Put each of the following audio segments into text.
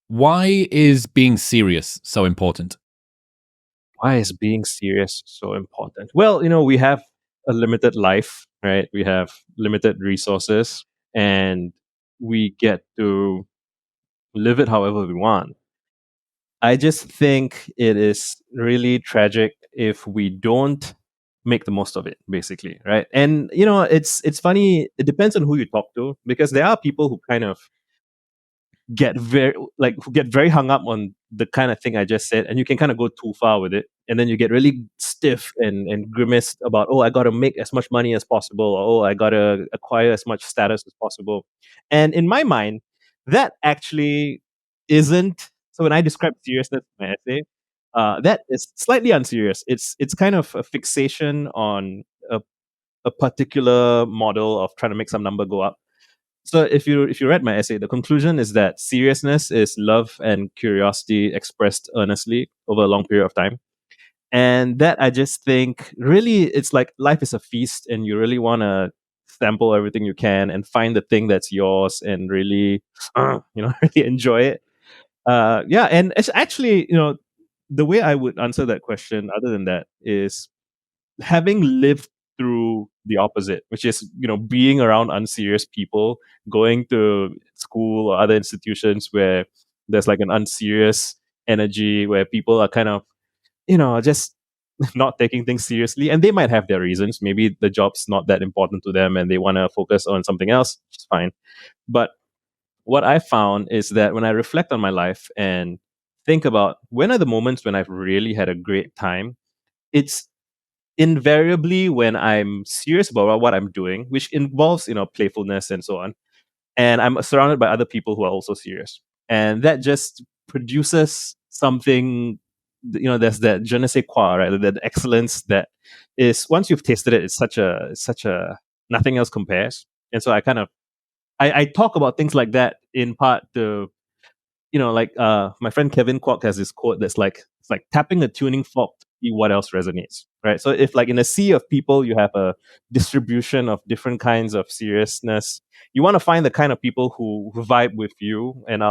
Why is being serious so important? Why is being serious so important? Well, we have a limited life, right? We have limited resources, and we get to live it however we want. I just think it is really tragic if we don't make the most of it, basically, right? And it's funny. It depends on who you talk to, because there are people who kind of get very hung up on the kind of thing I just said, and you can kind of go too far with it, and then you get really stiff and grimaced about, oh, I got to make as much money as possible, or oh, I got to acquire as much status as possible. And in my mind, that actually isn't. So when I describe seriousness in my essay, that is slightly unserious. It's kind of a fixation on a particular model of trying to make some number go up. So if you read my essay, the conclusion is that seriousness is love and curiosity expressed earnestly over a long period of time. And that, I just think, really, it's like life is a feast, and you really want to sample everything you can and find the thing that's yours and really, really enjoy it. Yeah, and it's actually, the way I would answer that question, other than that, is having lived through the opposite, which is, being around unserious people, going to school or other institutions where there's like an unserious energy, where people are kind of, just not taking things seriously, and they might have their reasons. Maybe the job's not that important to them and they want to focus on something else, which is fine. But what I found is that when I reflect on my life and think about when are the moments when I've really had a great time, it's invariably when I'm serious about what I'm doing, which involves, playfulness and so on, and I'm surrounded by other people who are also serious, and that just produces something. There's that je ne sais quoi, right? That excellence that is, once you've tasted it, it's such a nothing else compares. And so I talk about things like that in part to, like, my friend Kevin Kwok has this quote that's like, it's like tapping a tuning fork to see what else resonates, right? So if, like, in a sea of people you have a distribution of different kinds of seriousness, you want to find the kind of people who vibe with you, and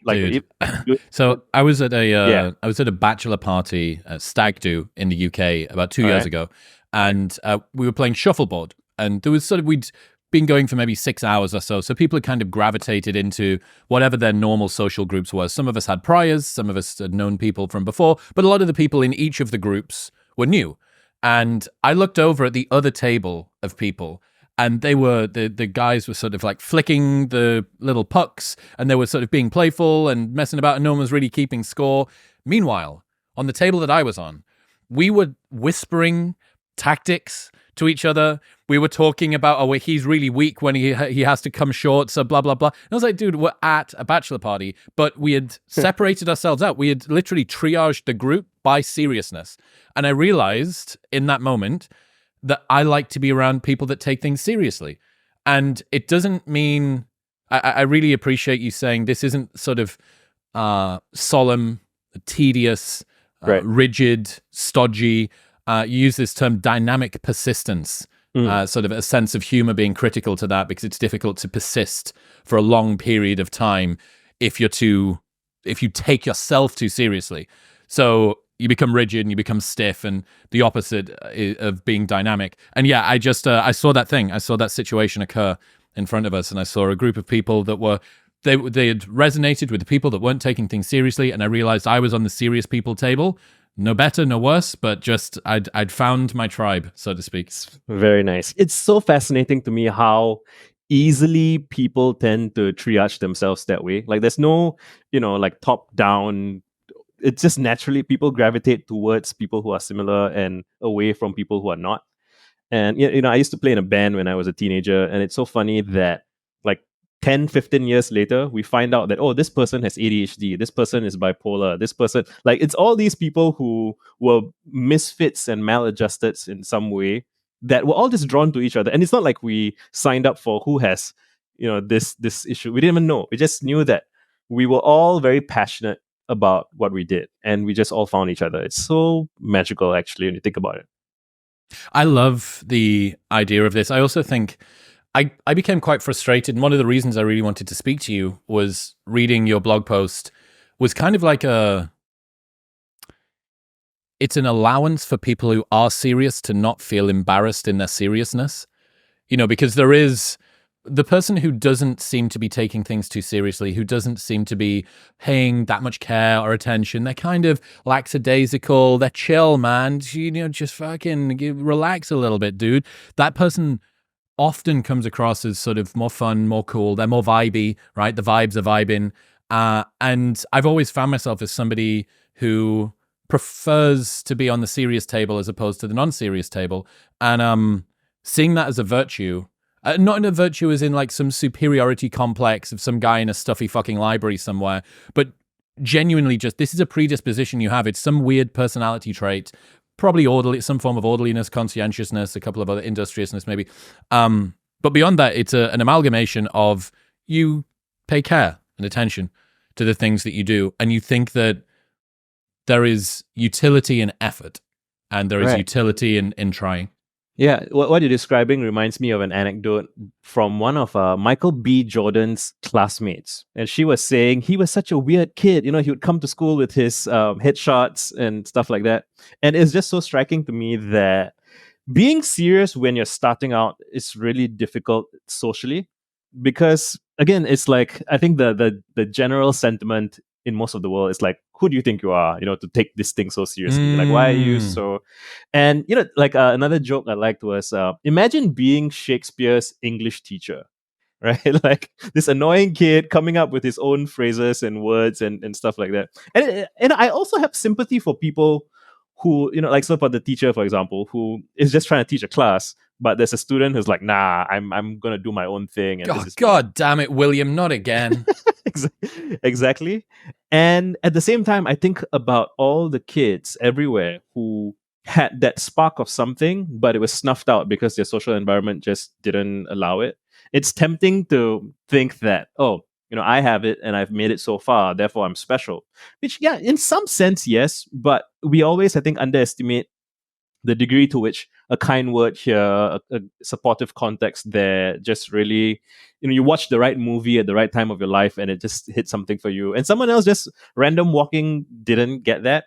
like, Dude. you- So I was at a yeah, bachelor party, stag do in the UK about 2 years all right, ago, and we were playing shuffleboard, and there was we'd been going for maybe 6 hours or so. So people had kind of gravitated into whatever their normal social groups was. Some of us had priors, some of us had known people from before, but a lot of the people in each of the groups were new. And I looked over at the other table of people, and they were the guys were sort of like flicking the little pucks, and they were sort of being playful and messing about, and no one was really keeping score. Meanwhile, on the table that I was on, we were whispering tactics to each other. We were talking about, oh, he's really weak when he has to come short, so blah blah blah. And I was like, dude, we're at a bachelor party, but we had separated ourselves out. We had literally triaged the group by seriousness, and I realized in that moment that I like to be around people that take things seriously. And it doesn't mean, I really appreciate you saying this isn't sort of solemn, tedious, right. rigid, stodgy. You use this term dynamic persistence, sort of a sense of humor being critical to that, because it's difficult to persist for a long period of time if you take yourself too seriously. So you become rigid and you become stiff, and the opposite of being dynamic. And yeah, I saw that thing. I saw that situation occur in front of us, and I saw a group of people that were, they had resonated with the people that weren't taking things seriously, and I realized I was on the serious people table. No better, no worse, but just I'd found my tribe, so to speak. Very nice. It's so fascinating to me how easily people tend to triage themselves that way. Like, there's no, like, top down. It's just naturally people gravitate towards people who are similar and away from people who are not. And I used to play in a band when I was a teenager, and it's so funny that, like, 10, 15 years later, we find out that, oh, this person has ADHD, this person is bipolar, this person, like, it's all these people who were misfits and maladjusted in some way, that were all just drawn to each other. And it's not like we signed up for who has, this issue. We didn't even know. We just knew that we were all very passionate about what we did, and we just all found each other. It's so magical, actually, when you think about it. I love the idea of this. I also think I became quite frustrated. And one of the reasons I really wanted to speak to you was reading your blog post was kind of like it's an allowance for people who are serious to not feel embarrassed in their seriousness. Because there is the person who doesn't seem to be taking things too seriously, who doesn't seem to be paying that much care or attention. They're kind of lackadaisical. They're chill, man. Just fucking relax a little bit, dude. That person often comes across as sort of more fun, more cool. They're more vibey, right? The vibes are vibing. And I've always found myself as somebody who prefers to be on the serious table as opposed to the non-serious table. And seeing that as a virtue, not in a virtue as in like some superiority complex of some guy in a stuffy fucking library somewhere, but genuinely just, this is a predisposition you have. It's some weird personality trait, probably orderly, some form of orderliness, conscientiousness, a couple of other industriousness maybe. But beyond that, it's an amalgamation of you pay care and attention to the things that you do, and you think that there is utility in effort, and there is utility in trying. Yeah, what you're describing reminds me of an anecdote from one of Michael B. Jordan's classmates. And she was saying he was such a weird kid. He would come to school with his headshots and stuff like that. And it's just so striking to me that being serious when you're starting out is really difficult socially. Because, again, it's like, I think the general sentiment in most of the world is like, who do you think you are, to take this thing so seriously? Like, why are you so... And, like another joke I liked was, imagine being Shakespeare's English teacher, right? Like this annoying kid coming up with his own phrases and words and stuff like that. And I also have sympathy for people who, like, so for the teacher, for example, who is just trying to teach a class, but there's a student who's like, nah, I'm going to do my own thing. And God damn it, William, not again. Exactly. And at the same time, I think about all the kids everywhere who had that spark of something, but it was snuffed out because their social environment just didn't allow it. It's tempting to think that, I have it and I've made it so far, therefore I'm special. Which, yeah, in some sense, yes, but we always, I think, underestimate the degree to which a kind word here, a supportive context there, just really, you watch the right movie at the right time of your life and it just hits something for you. And someone else just random walking didn't get that.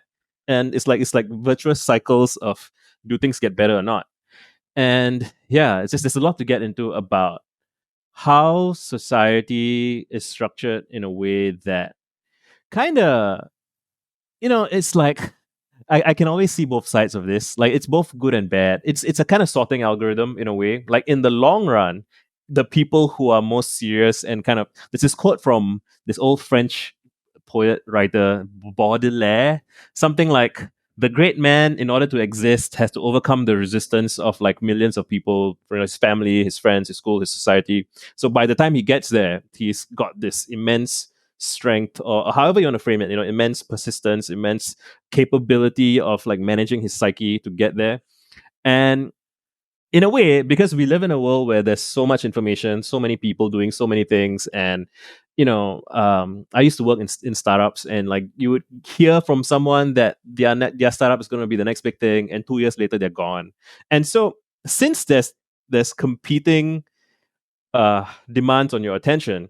And it's like virtuous cycles of, do things get better or not? And yeah, it's just, there's a lot to get into about how society is structured in a way that kind of, it's like, I can always see both sides of this. Like, it's both good and bad. It's a kind of sorting algorithm in a way. Like, in the long run, the people who are most serious and kind of, there's this quote from this old French poet writer Baudelaire, something like, the great man, in order to exist, has to overcome the resistance of like millions of people, from his family, his friends, his school, his society. So by the time he gets there, he's got this immense strength, or however you want to frame it, immense persistence, immense capability of like managing his psyche to get there. And in a way, because we live in a world where there's so much information, so many people doing so many things, and I used to work in startups, and like you would hear from someone that their startup is going to be the next big thing, and 2 years later they're gone. And so since there's competing demands on your attention,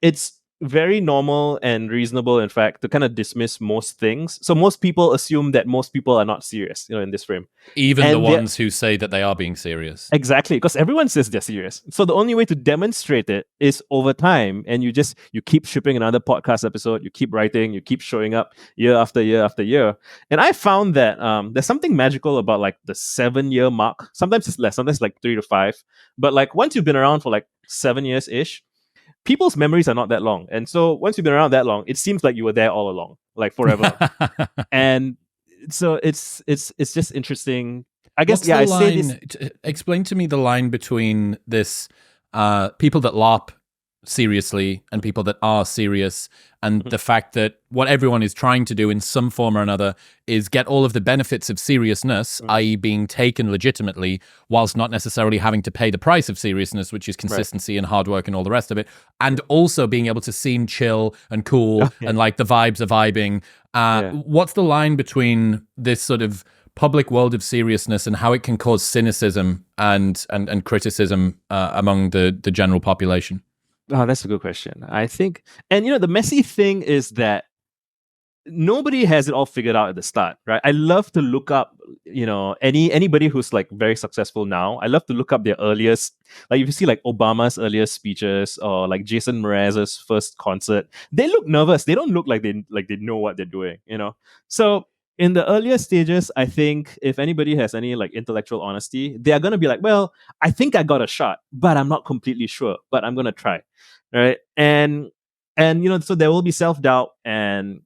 it's very normal and reasonable, in fact, to kind of dismiss most things. So most people assume that most people are not serious, in this frame. Even the ones who say that they are being serious. Exactly, because everyone says they're serious. So the only way to demonstrate it is over time, and you keep shipping another podcast episode, you keep writing, you keep showing up year after year after year. And I found that there's something magical about like the 7-year mark. Sometimes it's less, sometimes like 3 to 5. But like once you've been around for like 7 years-ish, people's memories are not that long. And so once you've been around that long, it seems like you were there all along, like forever. And so it's just interesting. I guess, I say this. Explain to me the line between this people that LARP seriously and people that are serious, and the fact that what everyone is trying to do in some form or another is get all of the benefits of seriousness, i.e. being taken legitimately, whilst not necessarily having to pay the price of seriousness, which is consistency and hard work and all the rest of it, and also being able to seem chill and cool and like the vibes are vibing. What's the line between this sort of public world of seriousness and how it can cause cynicism and criticism among the general population? Oh, that's a good question. I think, and the messy thing is that nobody has it all figured out at the start, right? I love to look up, anybody who's like very successful now. I love to look up their earliest, like if you see like Obama's earliest speeches or like Jason Mraz's first concert, they look nervous. They don't look like they know what they're doing, So in the earlier stages, I think if anybody has any like intellectual honesty, they are gonna be like, well, I think I got a shot, but I'm not completely sure, but I'm gonna try, right? And so there will be self doubt, and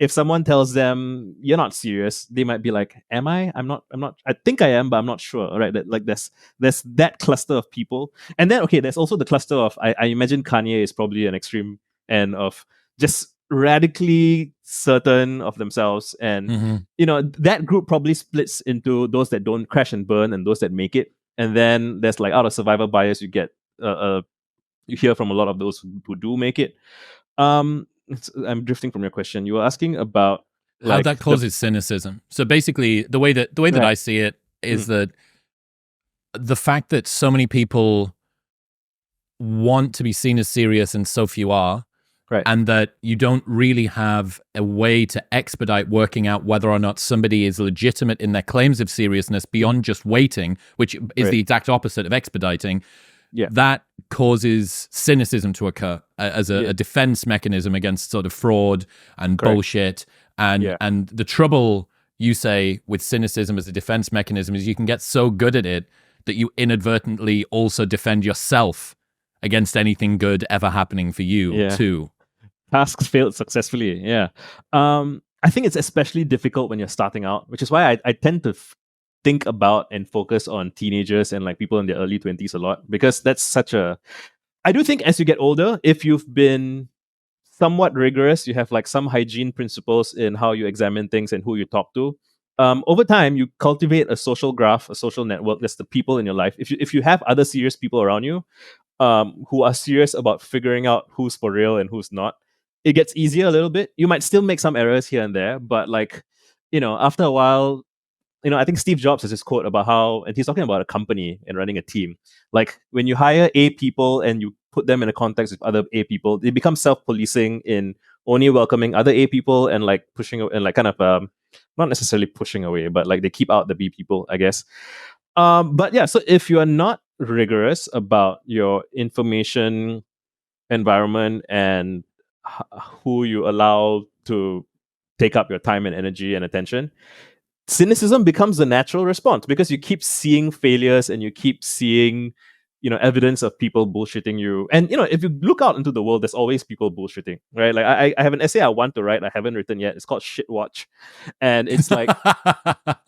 if someone tells them you're not serious, they might be like, am I? I'm not, I think I am, but I'm not sure. Right. That like there's that cluster of people. And then okay, there's also the cluster of I imagine Kanye is probably an extreme end of just radically certain of themselves. And that group probably splits into those that don't crash and burn and those that make it. And then there's like out of survivor bias, you get you hear from a lot of those who do make it. I'm drifting from your question. You were asking about how that causes cynicism. So basically, the way that Right. I see it is that the fact that so many people want to be seen as serious and so few are, Right. and that you don't really have a way to expedite working out whether or not somebody is legitimate in their claims of seriousness beyond just waiting, which is the exact opposite of expediting. Yeah. That causes cynicism to occur as a defense mechanism against sort of fraud and bullshit. And the trouble, you say, with cynicism as a defense mechanism is you can get so good at it that you inadvertently also defend yourself against anything good ever happening for you too. Tasks failed successfully. Yeah. I think it's especially difficult when you're starting out, which is why I tend to think about and focus on teenagers and like people in their early 20s a lot, because that's such a, I do think as you get older, if you've been somewhat rigorous, you have like some hygiene principles in how you examine things and who you talk to. Over time, you cultivate a social graph, a social network. That's the people in your life. If you have other serious people around you, who are serious about figuring out who's for real and who's not, it gets easier a little bit. You might still make some errors here and there, but like, after a while, I think Steve Jobs has this quote about how, and he's talking about a company and running a team. Like when you hire A people and you put them in a context with other A people, they become self-policing in only welcoming other A people and like pushing and like kind of not necessarily pushing away, but like they keep out the B people, I guess. But yeah, so if you are not rigorous about your information environment and who you allow to take up your time and energy and attention, cynicism becomes the natural response because you keep seeing failures and you keep seeing evidence of people bullshitting you. And if you look out into the world, there's always people bullshitting, right? Like I have an essay I want to write, I haven't written yet. It's called Shit Watch, and it's like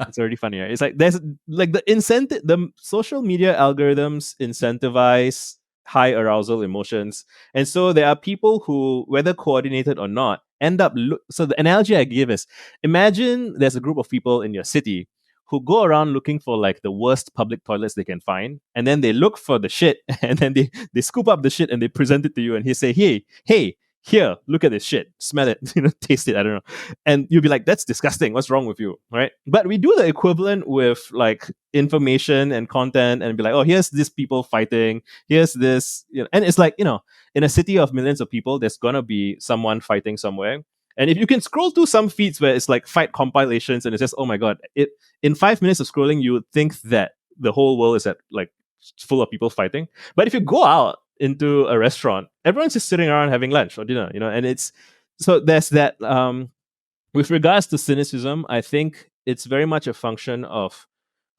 it's already funny, right? It's like there's like the social media algorithms incentivize high arousal emotions, and so there are people who, whether coordinated or not, end up so the analogy I give is, imagine there's a group of people in your city who go around looking for like the worst public toilets they can find, and then they look for the shit and then they scoop up the shit and they present it to you, and he say, hey, here, look at this shit, smell it, taste it, I don't know. And you'll be like, that's disgusting, what's wrong with you, right? But we do the equivalent with like information and content and be like, oh, here's these people fighting, here's this, and it's like, in a city of millions of people, there's gonna be someone fighting somewhere. And if you can scroll through some feeds where it's like fight compilations and it says, oh my god, in 5 minutes of scrolling, you would think that the whole world is at like full of people fighting. But if you go out into a restaurant, everyone's just sitting around having lunch or dinner, and it's so there's that. With regards to cynicism, I think it's very much a function of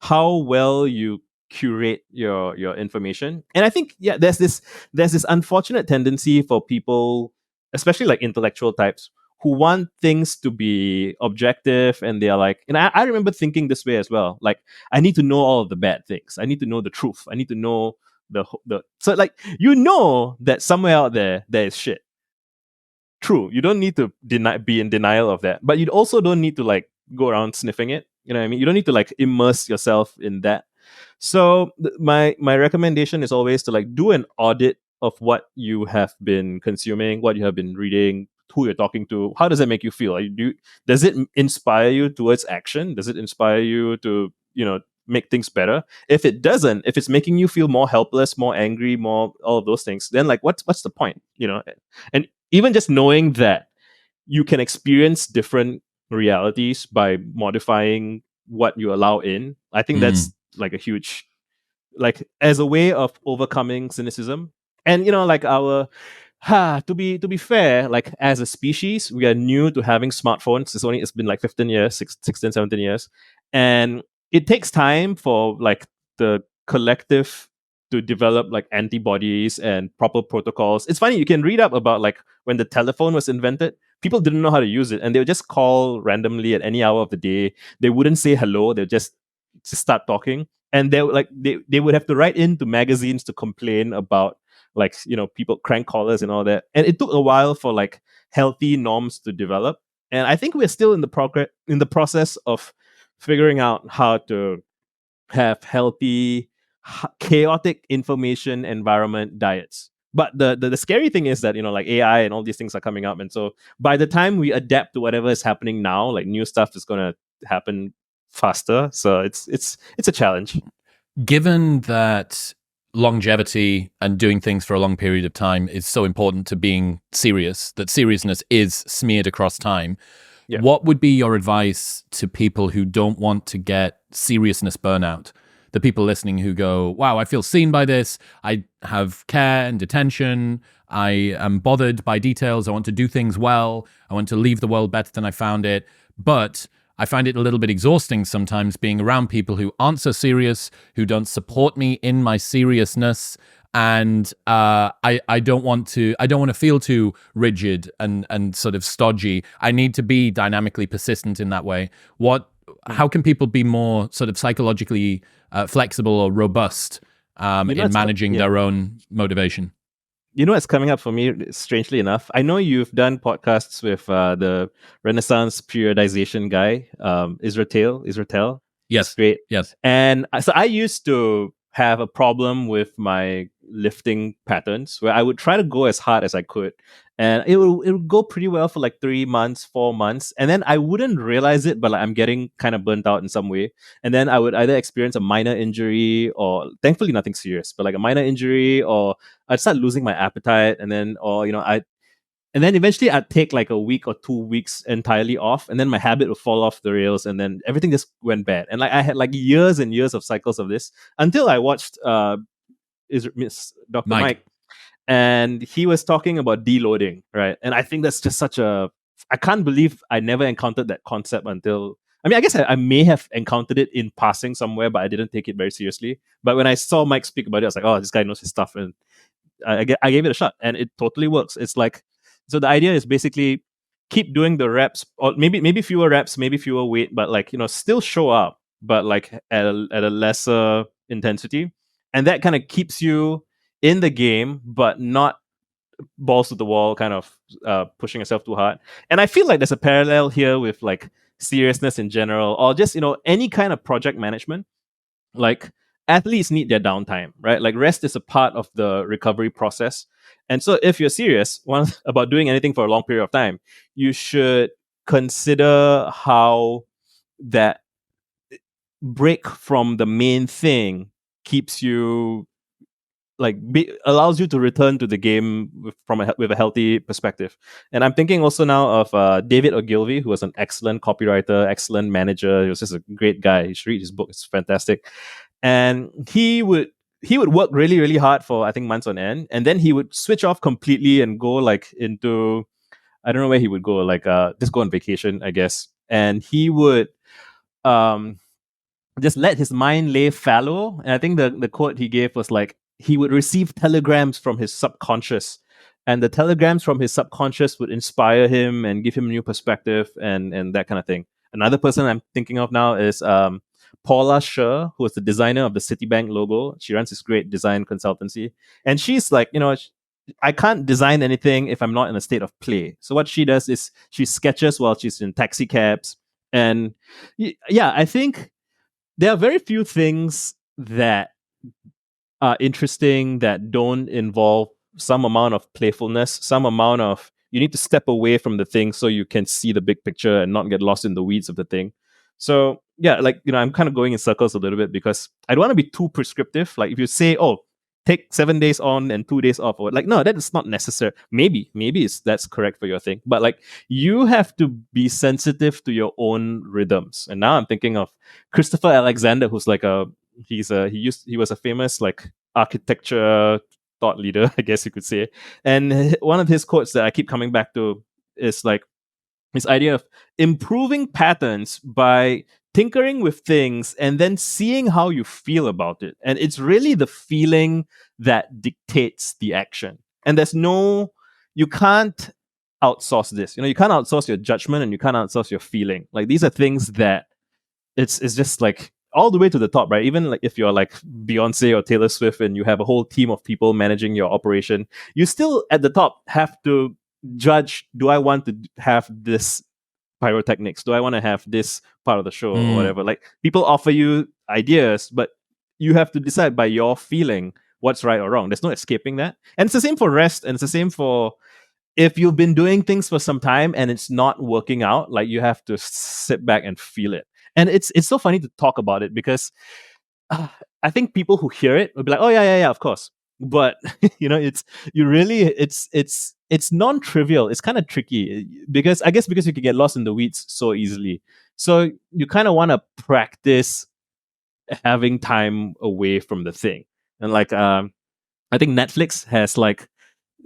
how well you curate your information. And I think there's this unfortunate tendency for people, especially like intellectual types, who want things to be objective, and they're like, and I remember thinking this way as well. Like, I need to know all of the bad things. I need to know the truth. I need to know the so like that somewhere out there is shit. True, you don't need to be in denial of that, but you also don't need to like go around sniffing it. You know what I mean? You don't need to like immerse yourself in that. So my recommendation is always to like do an audit of what you have been consuming, what you have been reading, who you're talking to, how does that make you feel? Does it inspire you towards action? Does it inspire you to, make things better? If it doesn't, if it's making you feel more helpless, more angry, more all of those things, then like what's the point? And even just knowing that you can experience different realities by modifying what you allow in, I think that's like a huge, like, as a way of overcoming cynicism. And like to be fair, like as a species, we are new to having smartphones. It's been like 15 years, 16, 17 years. And it takes time for like the collective to develop like antibodies and proper protocols. It's funny, you can read up about like when the telephone was invented, people didn't know how to use it, and they would just call randomly at any hour of the day. They wouldn't say hello, they'd just start talking. And they would have to write into magazines to complain about like people, crank callers and all that. And it took a while for like healthy norms to develop. And I think we're still in the process of figuring out how to have healthy, chaotic information environment diets. But the scary thing is that like AI and all these things are coming up, and so by the time we adapt to whatever is happening now, like new stuff is going to happen faster. So it's a challenge. Given that longevity and doing things for a long period of time is so important to being serious, that seriousness is smeared across time, what would be your advice to people who don't want to get seriousness burnout? The people listening who go, wow, I feel seen by this. I have care and attention. I am bothered by details. I want to do things well. I want to leave the world better than I found it. But I find it a little bit exhausting sometimes being around people who aren't so serious, who don't support me in my seriousness. And I don't want to feel too rigid and sort of stodgy. I need to be dynamically persistent in that way. How can people be more sort of psychologically flexible or robust in managing their own motivation? What's coming up for me, strangely enough? I know you've done podcasts with the Renaissance periodization guy, Israel. Yes. Great. Yes. And so I used to have a problem with my lifting patterns where I would try to go as hard as I could. And it would go pretty well for like 3 months, 4 months. And then I wouldn't realize it, but like I'm getting kind of burnt out in some way. And then I would either experience a minor injury, or thankfully nothing serious, but like a minor injury, or I'd start losing my appetite. And then, and then eventually I'd take like a week or 2 weeks entirely off, and then my habit would fall off the rails, and then everything just went bad. And like I had like years and years of cycles of this until I watched Dr. Mike, and he was talking about deloading, right? And I think that's just I can't believe I never encountered that concept until, I mean, I guess I may have encountered it in passing somewhere, but I didn't take it very seriously. But when I saw Mike speak about it, I was like, oh, this guy knows his stuff. And I gave it a shot, and it totally works. It's like, so the idea is basically keep doing the reps, or maybe fewer reps, maybe fewer weight, but like, still show up, but like at a lesser intensity. And that kind of keeps you in the game, but not balls to the wall, kind of pushing yourself too hard. And I feel like there's a parallel here with like seriousness in general, or just, any kind of project management. Like, athletes need their downtime, right? Like, rest is a part of the recovery process. And so if you're serious about doing anything for a long period of time, you should consider how that break from the main thing keeps you, like, allows you to return to the game with a healthy perspective. And I'm thinking also now of David Ogilvy, who was an excellent copywriter, excellent manager. He was just a great guy. You should read his book; it's fantastic. And he would work really, really hard for, I think, months on end, and then he would switch off completely and go like into, I don't know where he would go, like just go on vacation, I guess. And he would just let his mind lay fallow. And I think the quote he gave was like, he would receive telegrams from his subconscious, and the telegrams from his subconscious would inspire him and give him a new perspective, and that kind of thing. Another person I'm thinking of now is Paula Scher, who is the designer of the Citibank logo. She runs this great design consultancy, and she's like, I can't design anything if I'm not in a state of play. So what she does is she sketches while she's in taxi cabs. And yeah, I think there are very few things that are interesting that don't involve some amount of playfulness, some amount of, you need to step away from the thing so you can see the big picture and not get lost in the weeds of the thing. So yeah, like, I'm kind of going in circles a little bit because I don't want to be too prescriptive. Like if you say, oh, take 7 days on and 2 days off, or like, no, that is not necessary. Maybe that's correct for your thing, but like you have to be sensitive to your own rhythms. And now I'm thinking of Christopher Alexander, who's like he was a famous like architecture thought leader, I guess you could say. And one of his quotes that I keep coming back to is like this idea of improving patterns by tinkering with things and then seeing how you feel about it. And it's really the feeling that dictates the action. And you can't outsource this. You can't outsource your judgment and you can't outsource your feeling. Like these are things that it's just like all the way to the top, right? Even like if you're like Beyonce or Taylor Swift and you have a whole team of people managing your operation, you still at the top have to judge, do I want to have this pyrotechnics? Do I want to have this part of the show or whatever? Like people offer you ideas, but you have to decide by your feeling what's right or wrong. There's no escaping that. And it's the same for rest, and it's the same for if you've been doing things for some time and it's not working out, like you have to sit back and feel it. And it's so funny to talk about it because I think people who hear it will be like, oh yeah, of course. But it's non-trivial. It's kind of tricky because you can get lost in the weeds so easily. So you kind of want to practice having time away from the thing. And like I think Netflix has like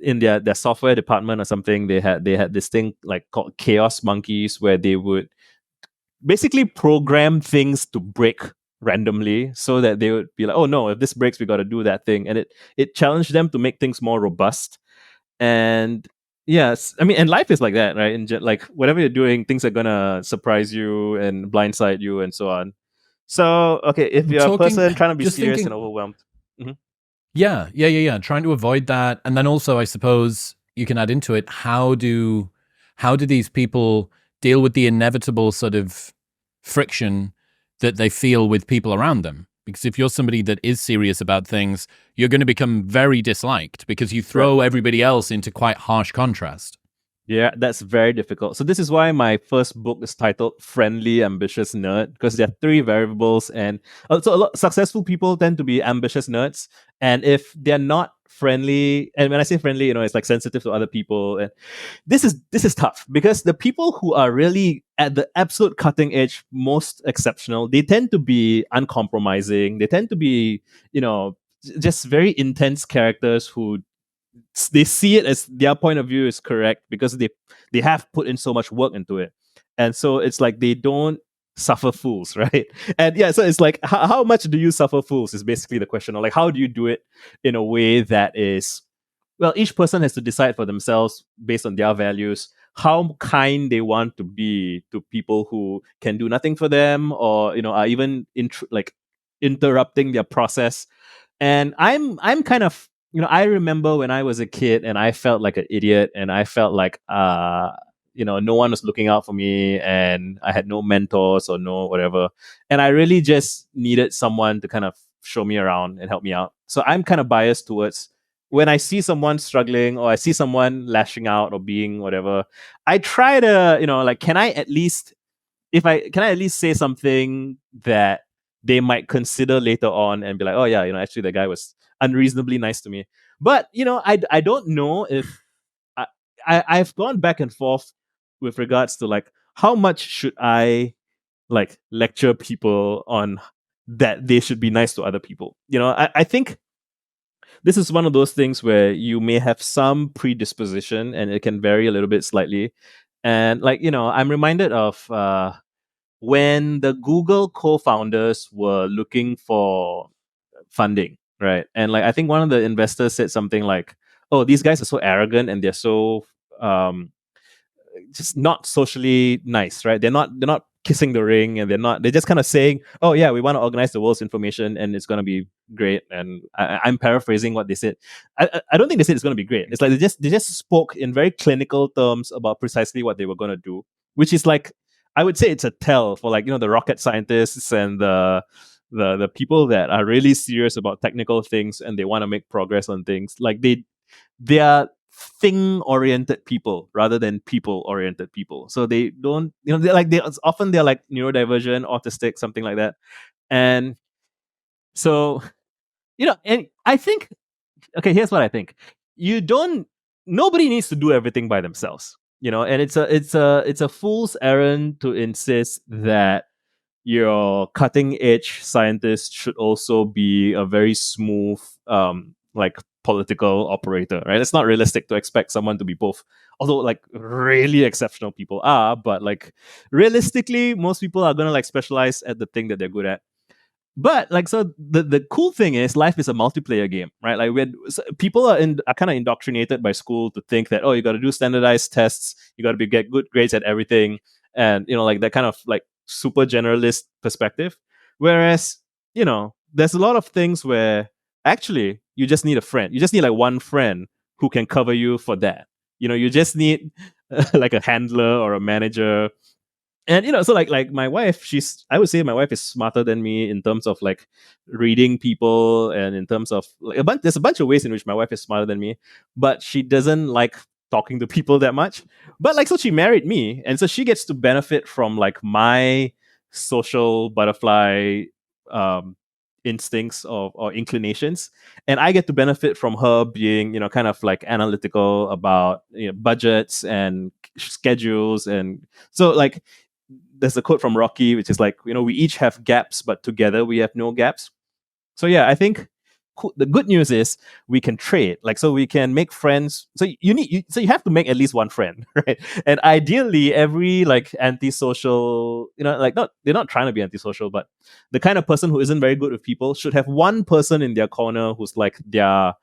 in their software department or something, they had this thing like called Chaos Monkeys, where they would basically program things to break randomly so that they would be like, oh no, if this breaks, we got to do that thing. And it challenged them to make things more robust. And yes, I mean, and life is like that, right? And like whatever you're doing, things are gonna surprise you and blindside you and so on. So okay, if you're a person trying to be serious and overwhelmed. Mm-hmm. Yeah. Trying to avoid that. And then also, I suppose you can add into it, how do these people deal with the inevitable sort of friction that they feel with people around them? Because if you're somebody that is serious about things, you're going to become very disliked because you throw everybody else into quite harsh contrast. Yeah, that's very difficult. So this is why my first book is titled Friendly Ambitious Nerd, because there are three variables. And also a lot successful people tend to be ambitious nerds. And if they're not friendly, and when I say friendly, it's like sensitive to other people. And this is tough because the people who are really at the absolute cutting edge, most exceptional, they tend to be uncompromising. They tend to be, just very intense characters who they see it as their point of view is correct because they have put in so much work into it. And so it's like they don't suffer fools, right? And yeah, so it's like how much do you suffer fools is basically the question. Or like how do you do it in a way that is, well, each person has to decide for themselves based on their values how kind they want to be to people who can do nothing for them, or are even like interrupting their process. And I'm kind of, I remember when I was a kid and I felt like an idiot and I felt like no one was looking out for me and I had no mentors or no whatever. And I really just needed someone to kind of show me around and help me out. So I'm kind of biased towards when I see someone struggling or I see someone lashing out or being whatever, I try to, like, can I at least say something that they might consider later on and be like, oh yeah, actually the guy was unreasonably nice to me. But I don't know if I've gone back and forth with regards to like how much should I like lecture people on that they should be nice to other people. I think this is one of those things where you may have some predisposition and it can vary a little bit slightly. And like, I'm reminded of when the Google co-founders were looking for funding, right? And like I think one of the investors said something like, "Oh, these guys are so arrogant and they're so just not socially nice, right? They're not kissing the ring, and they're just kind of saying, oh yeah, we want to organize the world's information and it's going to be great." And I'm paraphrasing what they said. I don't think they said it's going to be great. It's like they just spoke in very clinical terms about precisely what they were going to do, which is like, I would say it's a tell for like, the rocket scientists and the people that are really serious about technical things and they want to make progress on things. Like they are thing-oriented people rather than people-oriented people. So they don't, they're like neurodivergent, autistic, something like that. And so, and I think, okay, here's what I think. Nobody needs to do everything by themselves, and it's a fool's errand to insist that your cutting edge scientist should also be a very smooth, like political operator, right? It's not realistic to expect someone to be both. Although, like, really exceptional people are, but like realistically, most people are gonna like specialize at the thing that they're good at. But like, so the cool thing is life is a multiplayer game, right? Like, people are kind of indoctrinated by school to think that, oh, you got to do standardized tests, you got to get good grades at everything, and like that kind of like super generalist perspective. Whereas, there's a lot of things where actually you just need a friend. You just need like one friend who can cover you for that. You just need like a handler or a manager. And so like my wife, I would say my wife is smarter than me in terms of like reading people, and in terms of like there's a bunch of ways in which my wife is smarter than me, but she doesn't like talking to people that much. But like, so she married me, and so she gets to benefit from like my social butterfly instincts or inclinations, and I get to benefit from her being kind of like analytical about budgets and schedules. And so like, there's a quote from Rocky, which is like, we each have gaps, but together we have no gaps. So yeah, I think the good news is we can trade, like, so we can make friends. So you have to make at least one friend, right? And ideally, every like antisocial, like, they're not trying to be antisocial, but the kind of person who isn't very good with people should have one person in their corner who's like their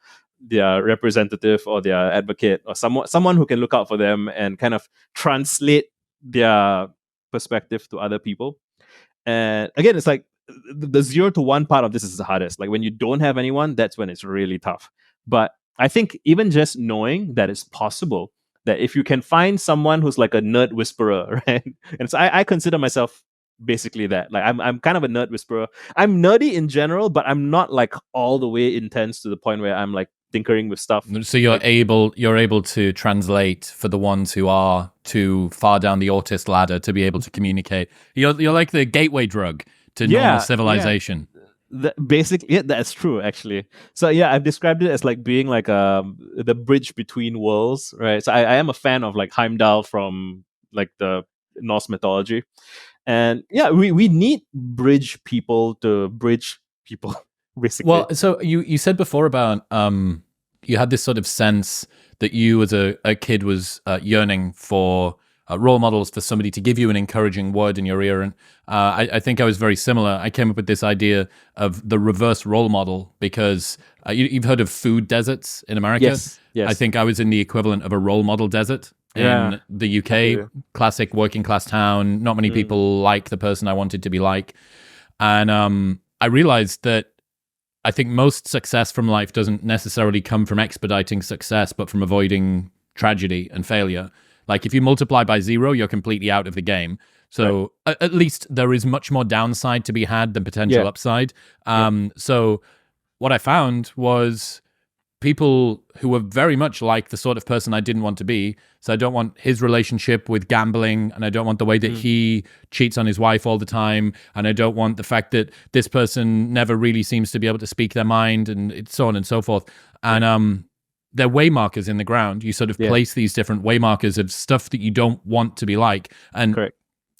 representative or their advocate, or someone who can look out for them and kind of translate their perspective to other people. And again, it's like the 0 to 1 part of this is the hardest. Like, when you don't have anyone, that's when it's really tough. But I think even just knowing that it's possible, that if you can find someone who's like a nerd whisperer, right? And so I consider myself basically that. Like, I'm kind of a nerd whisperer. I'm nerdy in general, but I'm not like all the way intense to the point where I'm like tinkering with stuff. So you're like, able to translate for the ones who are too far down the autist ladder to be able to communicate. You're like the gateway drug to normal civilization. Basically, yeah, that's true actually. So yeah, I've described it as like being like the bridge between worlds, right? So I am a fan of like Heimdall from like the Norse mythology. And yeah, we need bridge people to bridge people, basically. Well, so you said before about you had this sort of sense that you as a kid was yearning for role models, for somebody to give you an encouraging word in your ear. And I think I was very similar. I came up with this idea of the reverse role model because you've heard of food deserts in America. Yes. I think I was in the equivalent of a role model desert in the UK, classic working class town. Not many people like the person I wanted to be like. And I realized that I think most success from life doesn't necessarily come from expediting success, but from avoiding tragedy and failure. Like, if you multiply by 0, you're completely out of the game. So at least there is much more downside to be had than potential upside. So what I found was people who were very much like the sort of person I didn't want to be. So I don't want his relationship with gambling, and I don't want the way that he cheats on his wife all the time, and I don't want the fact that this person never really seems to be able to speak their mind, and so on and so forth. And they're way markers in the ground. You sort of place these different way markers of stuff that you don't want to be like. And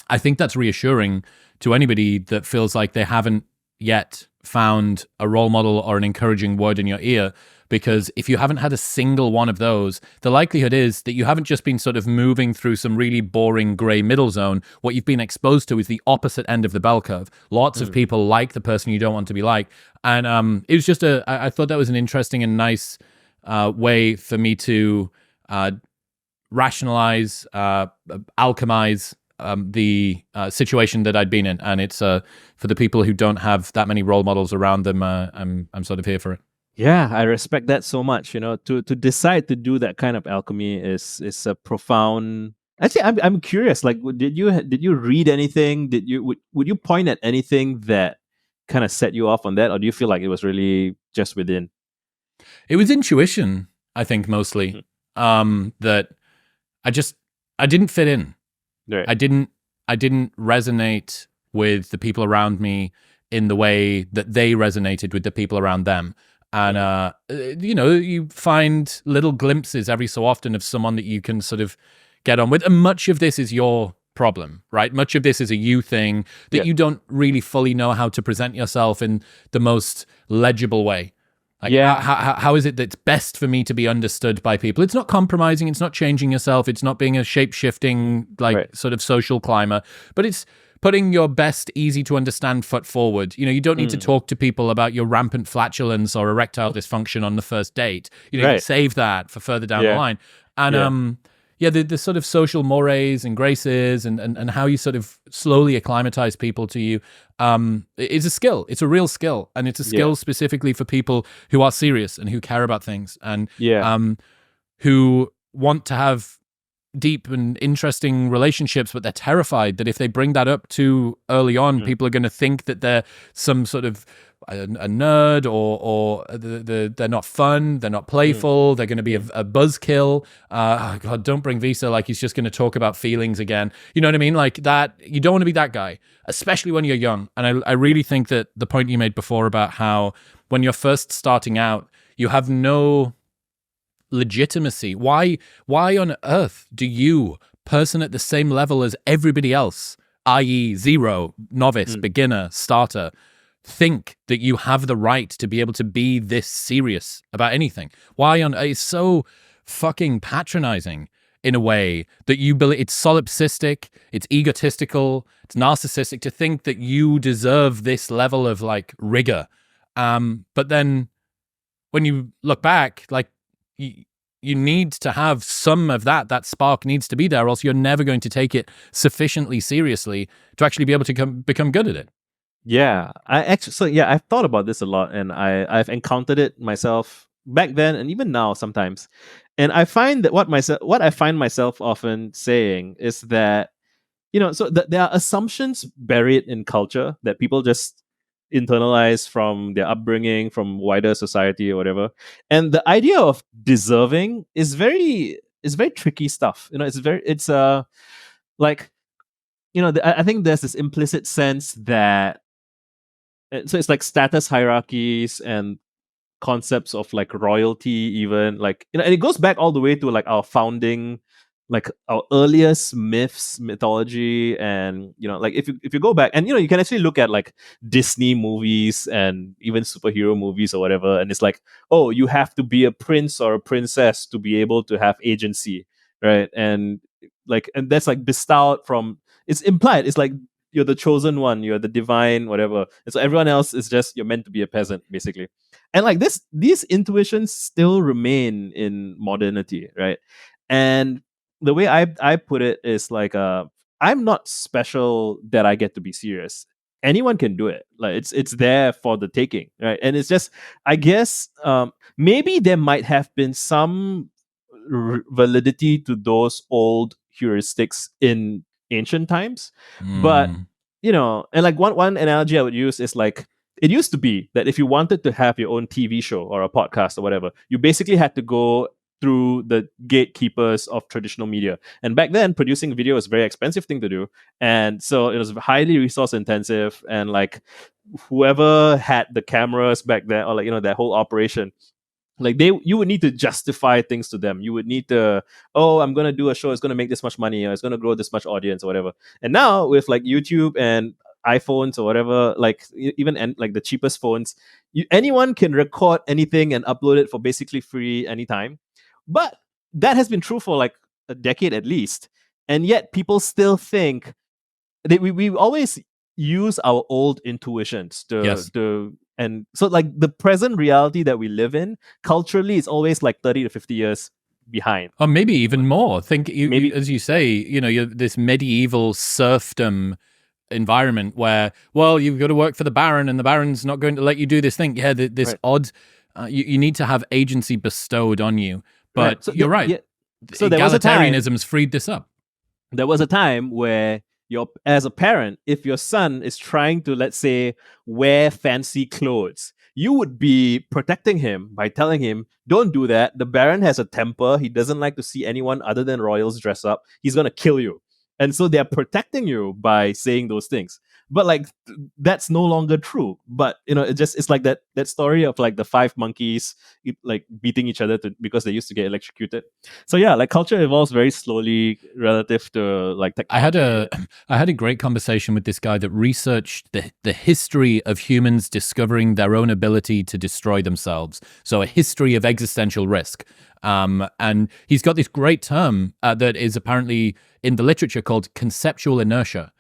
I think that's reassuring to anybody that feels like they haven't yet found a role model or an encouraging word in your ear. Because if you haven't had a single one of those, the likelihood is that you haven't just been sort of moving through some really boring gray middle zone. What you've been exposed to is the opposite end of the bell curve. Lots of people like the person you don't want to be like. And it was just I thought that was an interesting and nice way for me to rationalize, alchemize the situation that I'd been in. And it's for the people who don't have that many role models around them, I'm sort of here for it. Yeah, I respect that so much. To decide to do that kind of alchemy is a profound. Actually, I'm curious. Like, did you read anything? Would you point at anything that kind of set you off on that, or do you feel like it was really just within? It was intuition, I think, mostly. that I didn't fit in. Right. I didn't resonate with the people around me in the way that they resonated with the people around them. And you find little glimpses every so often of someone that you can sort of get on with, and much of this is your problem, right? Much of this is a you thing that you don't really fully know how to present yourself in the most legible way. Like, how is it that's best for me to be understood by people? It's not compromising. It's not changing yourself. It's not being a shape-shifting, sort of social climber. But it's putting your best, easy-to-understand foot forward. You don't need to talk to people about your rampant flatulence or erectile dysfunction on the first date. You can save that for further down the line. And the sort of social mores and graces and how you sort of slowly acclimatize people to you is a skill. It's a real skill. And it's a skill specifically for people who are serious and who care about things and who want to have deep and interesting relationships, but they're terrified that if they bring that up too early on, people are going to think that they're some sort of a nerd or they're not fun, they're not playful, they're going to be a buzzkill. Oh God, don't bring Visa like he's just going to talk about feelings again. You know what I mean? Like that, you don't want to be that guy, especially when you're young. And I really think that the point you made before about how when you're first starting out, you have no legitimacy. Why on earth do you, person at the same level as everybody else, i.e. zero, novice, beginner, starter, think that you have the right to be able to be this serious about anything? It's so fucking patronizing in a way that you believe. It's solipsistic, it's egotistical, it's narcissistic to think that you deserve this level of like rigor. But then when you look back, like you need to have some of that spark needs to be there, or else you're never going to take it sufficiently seriously to actually be able to become good at it. Yeah, I've thought about this a lot, and I've encountered it myself back then and even now sometimes. And I find that what I find myself often saying is that, there are assumptions buried in culture that people just internalize from their upbringing, from wider society or whatever. And the idea of deserving is very tricky stuff. I think there's this implicit sense that so it's like status hierarchies and concepts of like royalty, even like, and it goes back all the way to like our founding, like our earliest mythology. And like if you go back and you can actually look at like Disney movies and even superhero movies or whatever, and it's like, oh, you have to be a prince or a princess to be able to have agency, right? And that's like bestowed from, it's implied, it's like you're the chosen one, you're the divine, whatever. And so everyone else is just, you're meant to be a peasant, basically. And like these intuitions still remain in modernity, right? And the way I put it is like, I'm not special that I get to be serious. Anyone can do it. Like it's there for the taking, right? And it's just, I guess, maybe there might have been some validity to those old heuristics in ancient times, but and like one analogy I would use is like, it used to be that if you wanted to have your own TV show or a podcast or whatever, you basically had to go through the gatekeepers of traditional media. And back then, producing video was a very expensive thing to do. And so it was highly resource intensive. And like whoever had the cameras back then, or like, that whole operation, like you would need to justify things to them. You would need to, oh, I'm going to do a show, it's going to make this much money, or it's going to grow this much audience or whatever. And now with like YouTube and iPhones or whatever, like even like the cheapest phones, anyone can record anything and upload it for basically free anytime. But that has been true for like a decade at least. And yet people still think that we always use our old intuitions and so like the present reality that we live in culturally is always like 30 to 50 years behind. Or maybe even more. Think, as you say, you're this medieval serfdom environment where, well, you've got to work for the Baron and the Baron's not going to let you do this thing. Yeah, this odd, you need to have agency bestowed on you. But so you're right. So egalitarianism's freed this up. There was a time where as a parent, if your son is trying to, let's say, wear fancy clothes, you would be protecting him by telling him, don't do that. The Baron has a temper. He doesn't like to see anyone other than royals dress up. He's going to kill you. And so they're protecting you by saying those things. But like that's no longer true. But it's like that story of like the five monkeys like beating each other because they used to get electrocuted. So yeah, like culture evolves very slowly relative to like technology. I had a great conversation with this guy that researched the history of humans discovering their own ability to destroy themselves. So a history of existential risk. And he's got this great term that is apparently in the literature called conceptual inertia.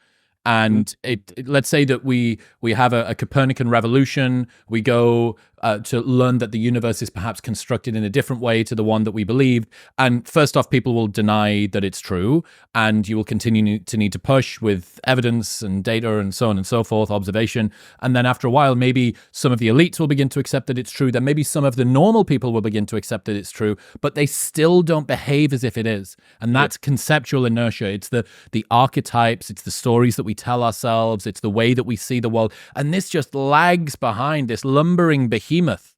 And let's say that we have a Copernican revolution. We go to learn that the universe is perhaps constructed in a different way to the one that we believed. And first off, people will deny that it's true. And you will continue to need to push with evidence and data and so on and so forth, observation. And then after a while, maybe some of the elites will begin to accept that it's true. Then maybe some of the normal people will begin to accept that it's true. But they still don't behave as if it is. And that's conceptual inertia. It's the archetypes. It's the stories that we tell ourselves. It's the way that we see the world. And this just lags behind, this lumbering behemoth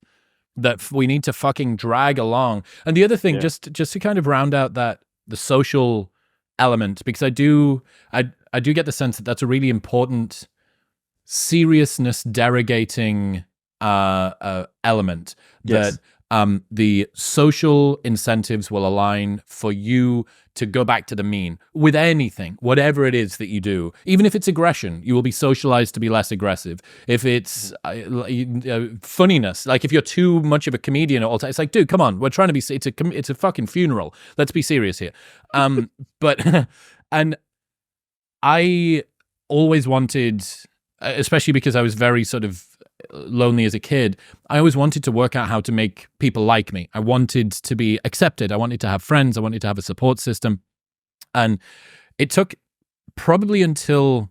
that we need to fucking drag along. And the other thing, just to kind of round out that the social element, because I do get the sense that that's a really important seriousness derogating element, that the social incentives will align for you to go back to the mean with anything, whatever it is that you do. Even if it's aggression, you will be socialized to be less aggressive. If it's funniness, like if you're too much of a comedian all the time, it's like, dude, come on, we're trying to be, it's a fucking funeral. Let's be serious here. But, and I always wanted, especially because I was very sort of lonely as a kid, I always wanted to work out how to make people like me. I wanted to be accepted. I wanted to have friends. I wanted to have a support system. And it took probably until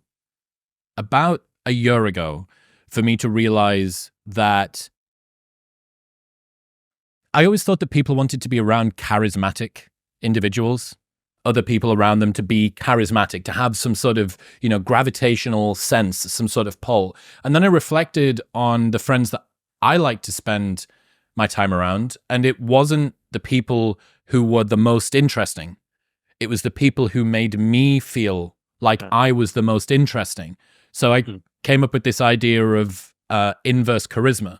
about a year ago for me to realize that I always thought that people wanted to be around charismatic individuals, other people around them to be charismatic, to have some sort of, gravitational sense, some sort of pull. And then I reflected on the friends that I like to spend my time around, and it wasn't the people who were the most interesting. It was the people who made me feel like I was the most interesting. So I came up with this idea of inverse charisma,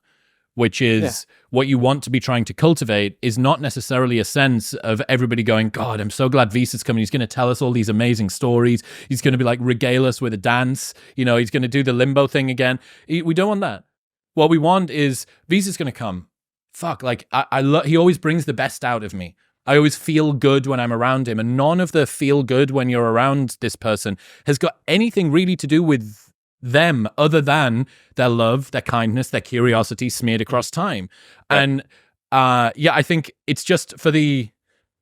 which is what you want to be trying to cultivate is not necessarily a sense of everybody going, God, I'm so glad Visa's coming. He's going to tell us all these amazing stories. He's going to be like regale us with a dance. He's going to do the limbo thing again. We don't want that. What we want is Visa's going to come. Fuck, like he always brings the best out of me. I always feel good when I'm around him. And none of the feel good when you're around this person has got anything really to do with them other than their love, their kindness, their curiosity smeared across time. And I think it's just for the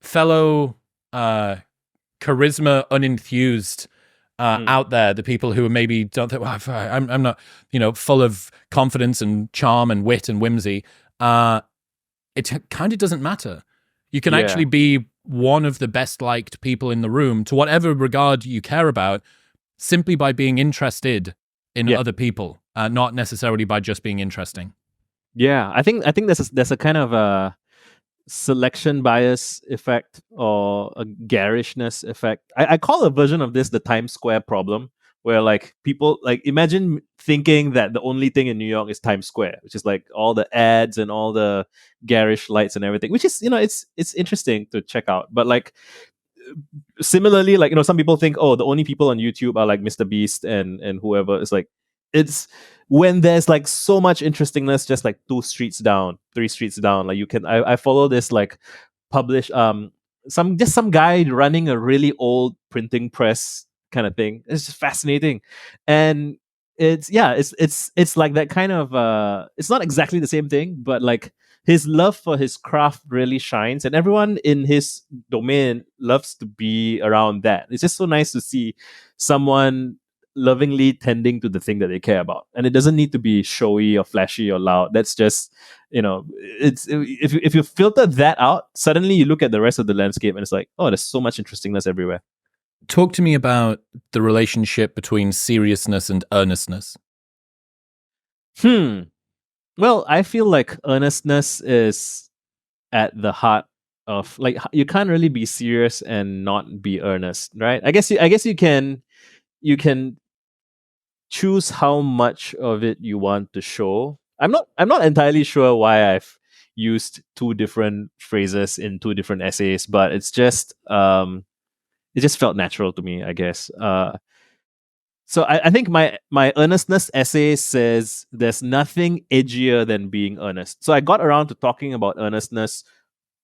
fellow charisma unenthused out there, the people who maybe don't think, well, I'm not, full of confidence and charm and wit and whimsy. It kind of doesn't matter. You can actually be one of the best liked people in the room to whatever regard you care about, simply by being interested in other people, not necessarily by just being interesting. Yeah, I think there's a kind of a selection bias effect or a garishness effect. I call a version of this the Times Square problem, where like people like imagine thinking that the only thing in New York is Times Square, which is like all the ads and all the garish lights and everything, which is it's interesting to check out. But like similarly, like some people think, oh, the only people on YouTube are like Mr. Beast and whoever. It's like it's when there's like so much interestingness just like 2 streets down, 3 streets down. Like you can I follow this like publish some guy running a really old printing press kind of thing. It's just fascinating. And it's like that kind of it's not exactly the same thing, but like his love for his craft really shines, and everyone in his domain loves to be around that. It's just so nice to see someone lovingly tending to the thing that they care about, and it doesn't need to be showy or flashy or loud. That's just it's if you filter that out, suddenly you look at the rest of the landscape and it's like, oh, there's so much interestingness everywhere. Talk to me about the relationship between seriousness and earnestness. Well, I feel like earnestness is at the heart of, like, you can't really be serious and not be earnest, right? I guess you can choose how much of it you want to show. I'm not entirely sure why I've used two different phrases in two different essays, but it just felt natural to me, I guess. So I think my earnestness essay says there's nothing edgier than being earnest. So I got around to talking about earnestness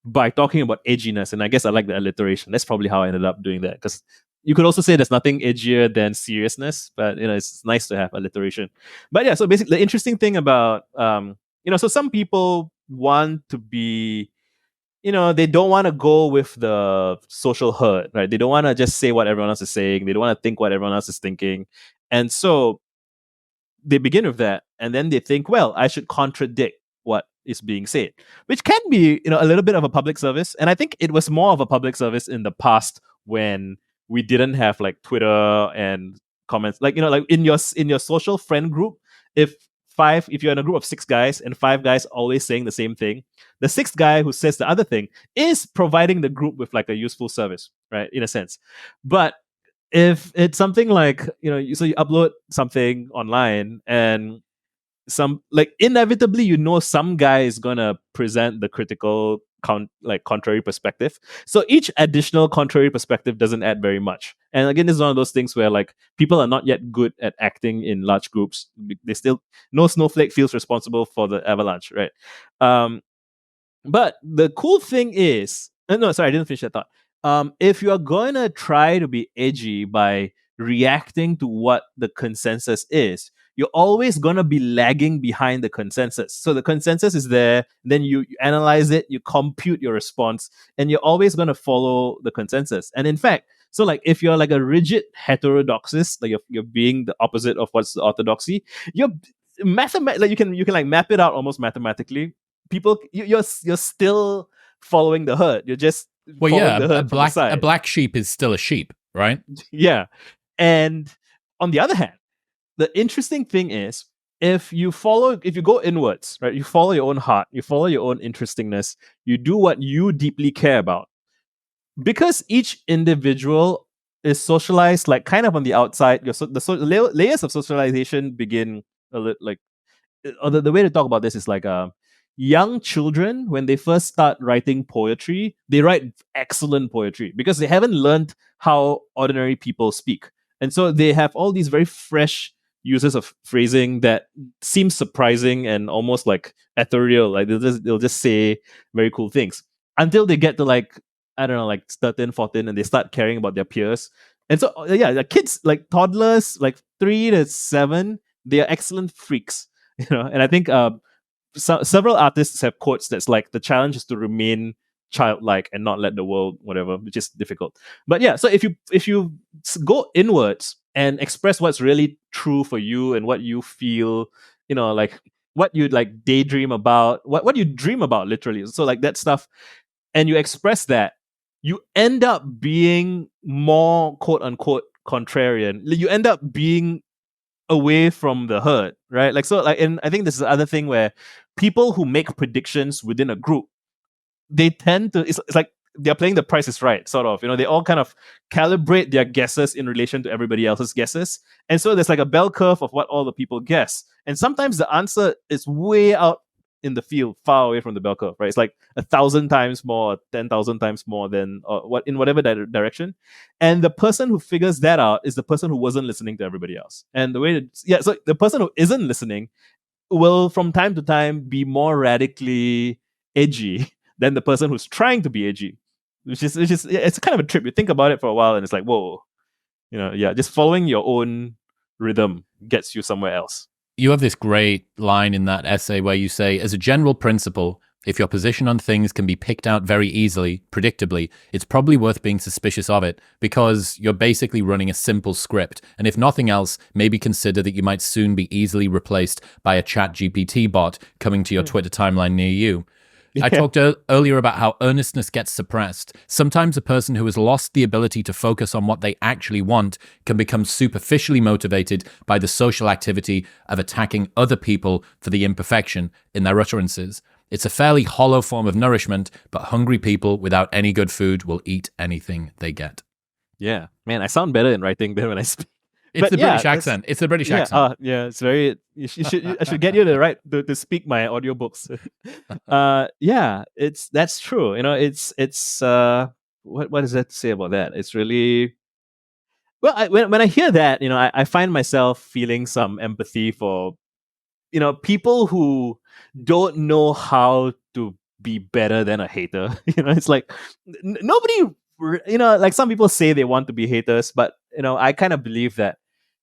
by talking about edginess, and I guess I like the alliteration. That's probably how I ended up doing that, because you could also say there's nothing edgier than seriousness, but it's nice to have alliteration. But yeah, so basically the interesting thing about so some people want to be, they don't want to go with the social herd, right? They don't want to just say what everyone else is saying. They don't want to think what everyone else is thinking. And so they begin with that, and then they think, well, I should contradict what is being said, which can be, a little bit of a public service. And I think it was more of a public service in the past, when we didn't have like Twitter and comments, like, like in your social friend group, if if you're in a group of six guys and five guys always saying the same thing, the sixth guy who says the other thing is providing the group with like a useful service, right, in a sense. But if it's something like, so you upload something online, and some, like, inevitably, some guy is gonna present the critical contrary perspective. So each additional contrary perspective doesn't add very much. And again, this is one of those things where, like, people are not yet good at acting in large groups. They still, no snowflake feels responsible for the avalanche, right? But the cool thing is, no, sorry, I didn't finish that thought. If you're going to try to be edgy by reacting to what the consensus is, you're always going to be lagging behind the consensus. So the consensus is there, then you analyze it, you compute your response, and you're always going to follow the consensus. And in fact, so, like, if you're like a rigid heterodoxist, like you're being the opposite of what's the orthodoxy, you're like you can like map it out almost mathematically. People, you're still following the herd. You're just Well, following yeah, the herd from the a side. black sheep is still a sheep, right? Yeah. And on the other hand, the interesting thing is, if you go inwards, right, you follow your own heart, you follow your own interestingness, you do what you deeply care about, because each individual is socialized, like, kind of on the outside. Layers of socialization begin like, or the way to talk about this is like, young children, when they first start writing poetry, they write excellent poetry because they haven't learned how ordinary people speak. And so they have all these very fresh uses of phrasing that seem surprising and almost like ethereal. Like, they'll just say very cool things until they get to, like, I don't know, like 13, 14, and they start caring about their peers. And so, yeah, the kids, like toddlers, like 3 to 7, they are excellent freaks. And I think several artists have quotes that's like, the challenge is to remain childlike and not let the world whatever, which is difficult. But yeah, so if you go inwards and express what's really true for you and what you feel, like what you like daydream about, what you dream about, literally, so like that stuff, and you express that, you end up being more quote unquote contrarian. You end up being away from the herd, right? Like, so, like, and I think this is the other thing where people who make predictions within a group, they tend to, it's like they're playing the Price is Right, sort of. They all kind of calibrate their guesses in relation to everybody else's guesses. And so there's like a bell curve of what all the people guess. And sometimes the answer is way out in the field, far away from the bell curve, right? It's like 1,000 times more, 10,000 times more than what in whatever direction. And the person who figures that out is the person who wasn't listening to everybody else. And so the person who isn't listening will from time to time be more radically edgy than the person who's trying to be edgy, which is it's kind of a trip. You think about it for a while, and it's like, whoa, yeah, just following your own rhythm gets you somewhere else. You have this great line in that essay where you say, as a general principle, if your position on things can be picked out very easily, predictably, it's probably worth being suspicious of it, because you're basically running a simple script. And if nothing else, maybe consider that you might soon be easily replaced by a chat GPT bot coming to your Twitter timeline near you. I talked earlier about how earnestness gets suppressed. Sometimes a person who has lost the ability to focus on what they actually want can become superficially motivated by the social activity of attacking other people for the imperfection in their utterances. It's a fairly hollow form of nourishment, but hungry people without any good food will eat anything they get. Yeah, man, I sound better in writing than when I speak. It's the British accent. It's the British accent. Yeah, it's very. I should get you to speak my audiobooks. Yeah, that's true. It's what does that say about that? It's really well. When I hear that, I find myself feeling some empathy for people who don't know how to be better than a hater. It's like nobody. Like some people say they want to be haters, but I kind of believe that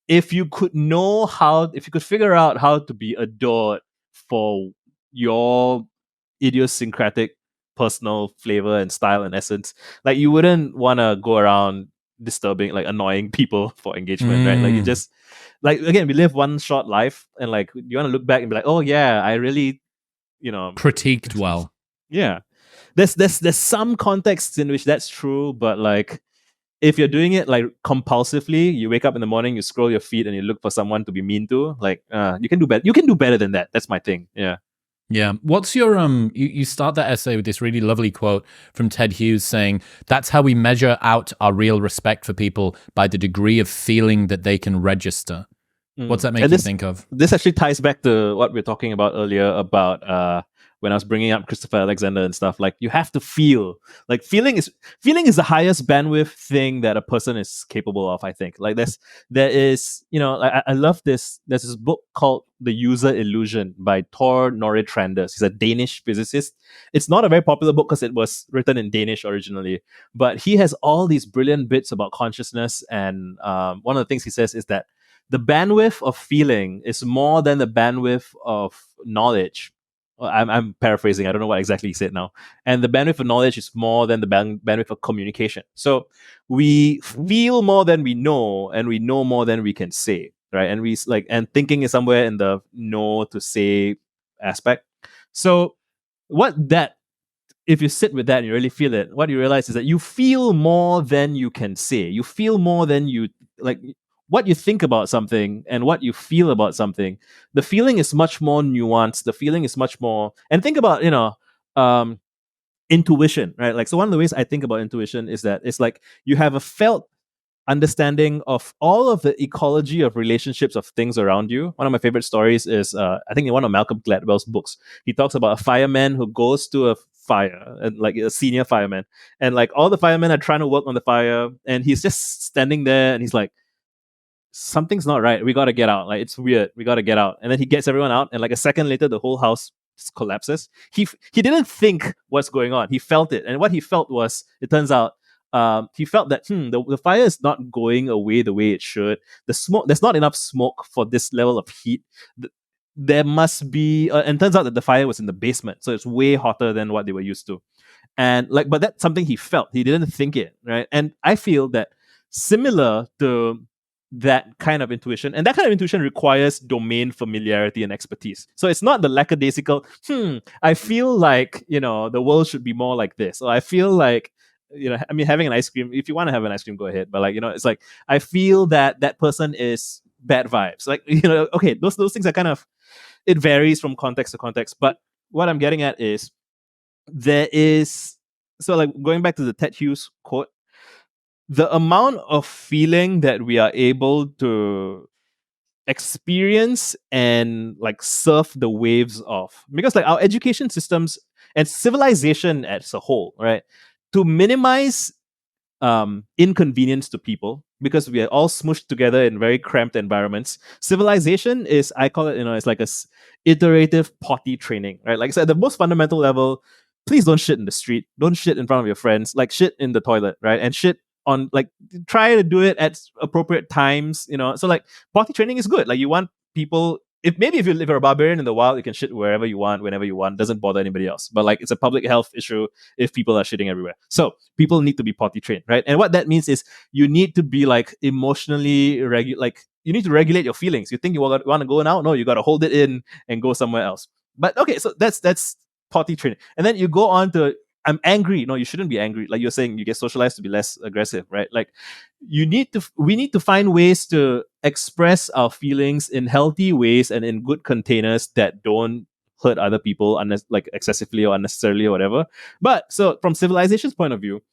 if you could figure out how to be adored for your idiosyncratic personal flavor and style and essence, like you wouldn't want to go around disturbing, like annoying people for engagement, right? Like you just, like, again, we live one short life, and like you want to look back and be like, oh yeah, I really, critiqued well. Yeah, there's some contexts in which that's true, but like if you're doing it like compulsively, you wake up in the morning, you scroll your feed, and you look for someone to be mean to, like you can do better. You can do better than that. That's my thing. Yeah. Yeah. What's your you start that essay with this really lovely quote from Ted Hughes saying, "That's how we measure out our real respect for people, by the degree of feeling that they can register." What's that make you think of? This actually ties back to what we were talking about earlier about when I was bringing up Christopher Alexander and stuff. Like you have to feel. Like feeling is the highest bandwidth thing that a person is capable of. I think. Like there is I love this. There's this book called The User Illusion by Tor Norre Tranders. He's a Danish physicist. It's not a very popular book because it was written in Danish originally, but he has all these brilliant bits about consciousness. And one of the things he says is that the bandwidth of feeling is more than the bandwidth of knowledge. Well, I'm paraphrasing. I don't know what exactly he said now. And the bandwidth of knowledge is more than the bandwidth of communication. So we feel more than we know, and we know more than we can say, right? And and thinking is somewhere in the know to say aspect. So if you sit with that and you really feel it, what you realize is that you feel more than you can say. You feel more than you like. What you think about something and what you feel about something, the feeling is much more nuanced. The feeling is much more, and think about, intuition, right? Like, so one of the ways I think about intuition is that it's like you have a felt understanding of all of the ecology of relationships of things around you. One of my favorite stories is, I think in one of Malcolm Gladwell's books, he talks about a fireman who goes to a fire, and like a senior fireman, and like all the firemen are trying to work on the fire, and he's just standing there, and he's like, something's not right. We got to get out. Like, it's weird. We got to get out. And then he gets everyone out, and like a second later, the whole house just collapses. He didn't think what's going on. He felt it, and what he felt was, it turns out, he felt that the fire is not going away the way it should. The smoke, there's not enough smoke for this level of heat. There must be, and turns out that the fire was in the basement, so it's way hotter than what they were used to. And like, but that's something he felt. He didn't think it, right? And I feel that similar to that kind of intuition, and that kind of intuition requires domain familiarity and expertise. So it's not the lackadaisical, I feel like, the world should be more like this, or I feel like, I mean, having an ice cream, if you want to have an ice cream, go ahead, but like, it's like, I feel that person is bad vibes, like, okay, those things are kind of, it varies from context to context. But what I'm getting at is, so like, going back to the Ted Hughes quote, the amount of feeling that we are able to experience and like surf the waves of, because like our education systems and civilization as a whole, right, to minimize inconvenience to people, because we are all smushed together in very cramped environments. Civilization is, I call it, it's like iterative potty training, right? Like, so at the most fundamental level, please don't shit in the street, don't shit in front of your friends, like shit in the toilet, right? And shit on, like, try to do it at appropriate times, so like potty training is good. Like, you want people, if you're a barbarian in the wild, you can shit wherever you want, whenever you want, doesn't bother anybody else. But like, it's a public health issue if people are shitting everywhere. So people need to be potty trained, right? And what that means is you need to be like emotionally like you need to regulate your feelings. You think you want to go now? No, you got to hold it in and go somewhere else. But okay, so that's potty training. And then you go on to, I'm angry. No, you shouldn't be angry. Like you're saying, you get socialized to be less aggressive, right? Like we need to find ways to express our feelings in healthy ways and in good containers that don't hurt other people like excessively or unnecessarily or whatever. But so from civilization's point of view,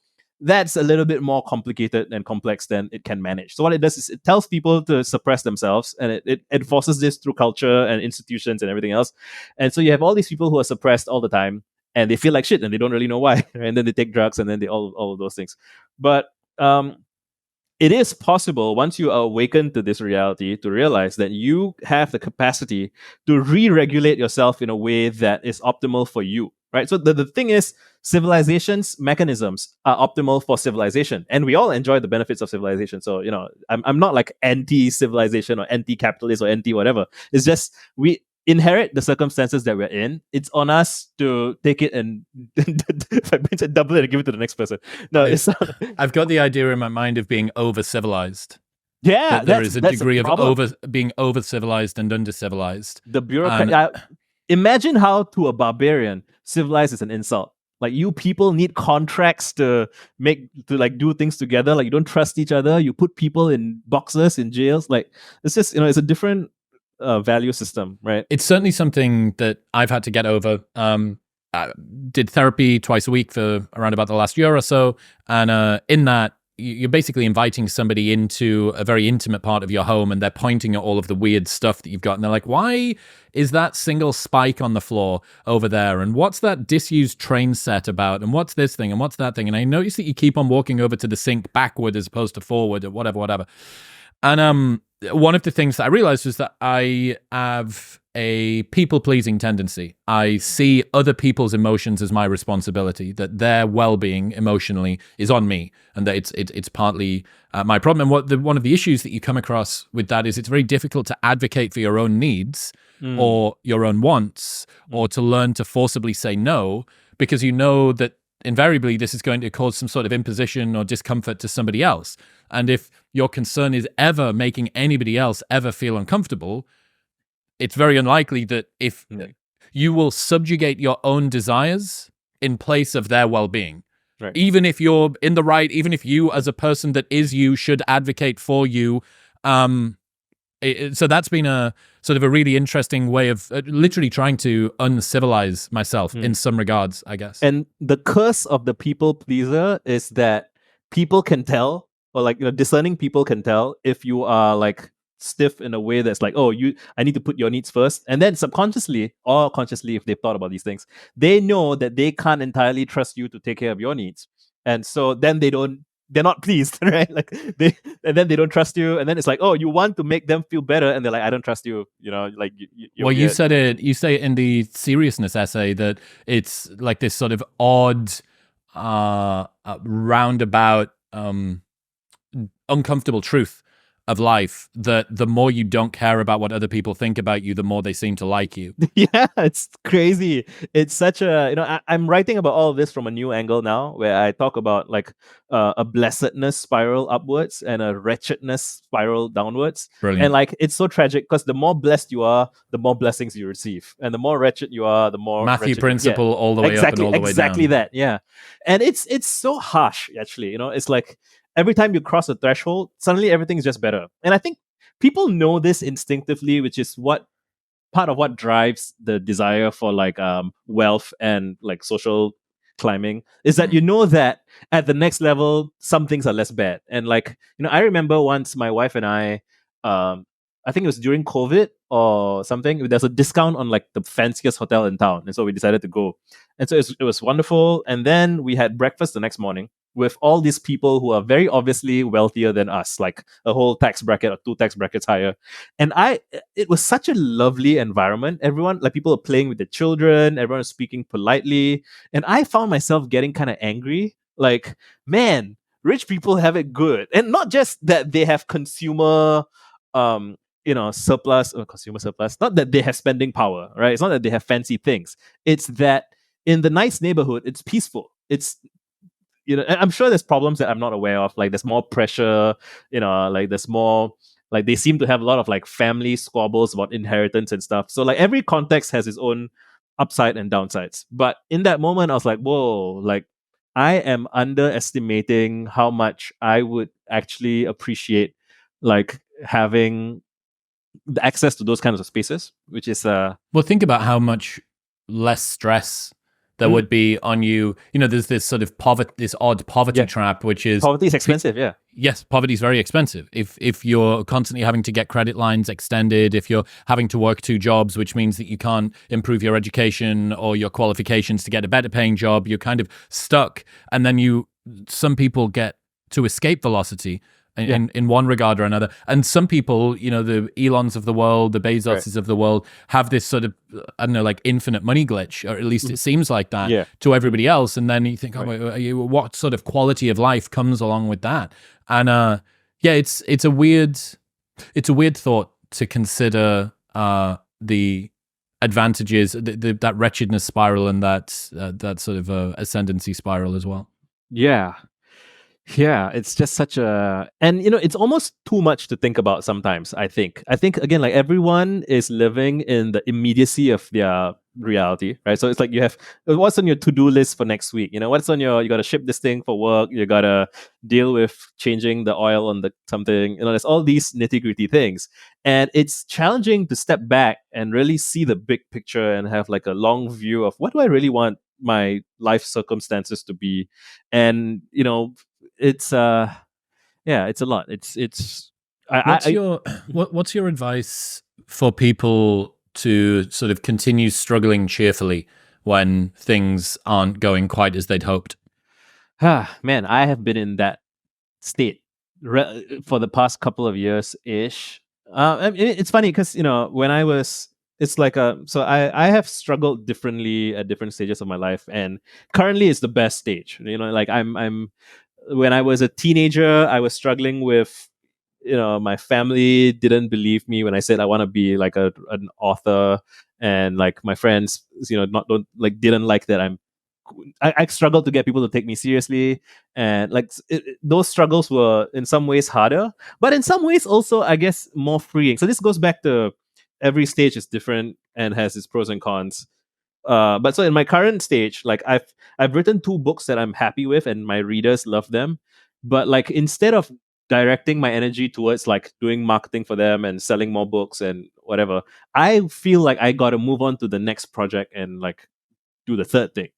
that's a little bit more complicated and complex than it can manage. So what it does is it tells people to suppress themselves, and it enforces this through culture and institutions and everything else. And so you have all these people who are suppressed all the time, and they feel like shit, and they don't really know why. And then they take drugs, and then they all of those things. But it is possible, once you are awakened to this reality, to realize that you have the capacity to re-regulate yourself in a way that is optimal for you, right? So the thing is, civilization's mechanisms are optimal for civilization, and we all enjoy the benefits of civilization. So, I'm not like anti-civilization or anti-capitalist or anti-whatever. It's just we inherit the circumstances that we're in. It's on us to take it and if I meant to double it and give it to the next person. No, it's not. I've got the idea in my mind of being over civilized. Yeah, there is a degree of being over civilized and under civilized. The bureaucrat. Imagine how to a barbarian, civilized is an insult. Like, you people need contracts to do things together. Like, you don't trust each other. You put people in boxes, in jails. Like, it's just, it's a different value system, right? It's certainly something that I've had to get over. I did therapy twice a week for around about the last year or so. And in that, you're basically inviting somebody into a very intimate part of your home, and they're pointing at all of the weird stuff that you've got. And they're like, why is that single spike on the floor over there? And what's that disused train set about? And what's this thing? And what's that thing? And I notice that you keep on walking over to the sink backward as opposed to forward or whatever. And one of the things that I realized was that I have a people-pleasing tendency. I see other people's emotions as my responsibility, that their well-being emotionally is on me, and that it's partly my problem. And one of the issues that you come across with that is it's very difficult to advocate for your own needs or your own wants, or to learn to forcibly say no, because you know that invariably this is going to cause some sort of imposition or discomfort to somebody else. And if your concern is ever making anybody else ever feel uncomfortable, it's very unlikely that if you will subjugate your own desires in place of their well-being. Right. Even if you're in the right, even if you as a person that is you should advocate for you. So that's been a sort of a really interesting way of literally trying to uncivilize myself in some regards, I guess. And the curse of the people pleaser is that people can tell, or discerning people can tell if you are like stiff in a way that's like, I need to put your needs first. And then subconsciously or consciously, if they've thought about these things, they know that they can't entirely trust you to take care of your needs. And so then they're not pleased, right? And then they don't trust you. And then it's like, you want to make them feel better. And they're like, I don't trust you. You're well, you say it in the Seriousness essay that it's like this sort of odd, roundabout, uncomfortable truth of life, that the more you don't care about what other people think about you, the more they seem to like you. Yeah, it's crazy. It's such a, I'm writing about all of this from a new angle now, where I talk about like a blessedness spiral upwards and a wretchedness spiral downwards. Brilliant. And it's so tragic because the more blessed you are, the more blessings you receive. And the more wretched you are, the more Matthew principle all the way up and all the way down. Exactly that, yeah. And it's so harsh, actually. It's like, every time you cross a threshold, suddenly everything's just better. And I think people know this instinctively, which is part of what drives the desire for wealth and social climbing, is that you know that at the next level, some things are less bad. And I remember once my wife and I think it was during COVID or something, there's a discount on the fanciest hotel in town. And so we decided to go. And so it was wonderful. And then we had breakfast the next morning with all these people who are very obviously wealthier than us, like a whole tax bracket or 2 tax brackets higher. And it was such a lovely environment. Everyone, people are playing with their children, everyone is speaking politely. And I found myself getting kind of angry. Like, man, rich people have it good. And not just that they have consumer surplus or consumer surplus, not that they have spending power, right? It's not that they have fancy things. It's that in the nice neighborhood, it's peaceful. It's, I'm sure there's problems that I'm not aware of. There's more pressure, there's more, they seem to have a lot of family squabbles about inheritance and stuff. So every context has its own upside and downsides. But in that moment, I was like, whoa, like I am underestimating how much I would actually appreciate like having the access to those kinds of spaces, which is Well, think about how much less stress there would be on you. You know, there's this sort of this odd poverty Yeah. trap, which is poverty is expensive. Yeah. yes, poverty is very expensive. If you're constantly having to get credit lines extended, if you're having to work 2 jobs, which means that you can't improve your education or your qualifications to get a better paying job, you're kind of stuck. And then some people get to escape velocity in one regard or another. And some people, you know, the Elons of the world, the Bezoses of the world, have this sort of, I don't know, like infinite money glitch, or at least it seems like that to everybody else. And then you think, what sort of quality of life comes along with that? And it's a weird thought to consider the advantages, that wretchedness spiral, and that sort of ascendancy spiral as well. Yeah, it's just such a, and you know, it's almost too much to think about sometimes. I think again, like everyone is living in the immediacy of their reality, right? So it's like you have what's on your to-do list for next week. You know, what's on you got to ship this thing for work. You got to deal with changing the oil on the something. You know, there's all these nitty-gritty things, and it's challenging to step back and really see the big picture and have like a long view of what do I really want my life circumstances to be. And you know, it's it's a lot. What's your advice for people to sort of continue struggling cheerfully when things aren't going quite as they'd hoped? Man, I have been in that state for the past couple of years ish. I mean, it's funny because you know when I was, it's like so I have struggled differently at different stages of my life, and currently it's the best stage. You know, like I'm when I was a teenager, I was struggling with, you know, my family didn't believe me when I said I want to be like an author, and like my friends, you know, didn't like that I struggled to get people to take me seriously, and like those struggles were in some ways harder, but in some ways also, I guess, more freeing. So this goes back to every stage is different and has its pros and cons. But so in my current stage, like I've written 2 books that I'm happy with, and my readers love them. But like instead of directing my energy towards like doing marketing for them and selling more books and whatever, I feel like I got to move on to the next project and like do the third thing.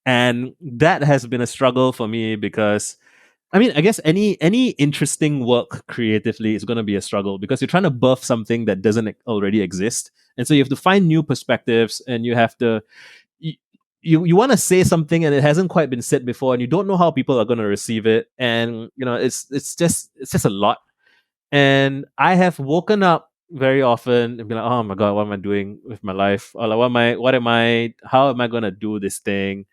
And that has been a struggle for me because I mean, I guess any interesting work creatively is going to be a struggle because you're trying to birth something that doesn't already exist, and so you have to find new perspectives, and you have to you want to say something and it hasn't quite been said before, and you don't know how people are going to receive it, and you know it's just a lot. And I have woken up very often and be like, oh my god, what am I doing with my life? Or like, how am I going to do this thing?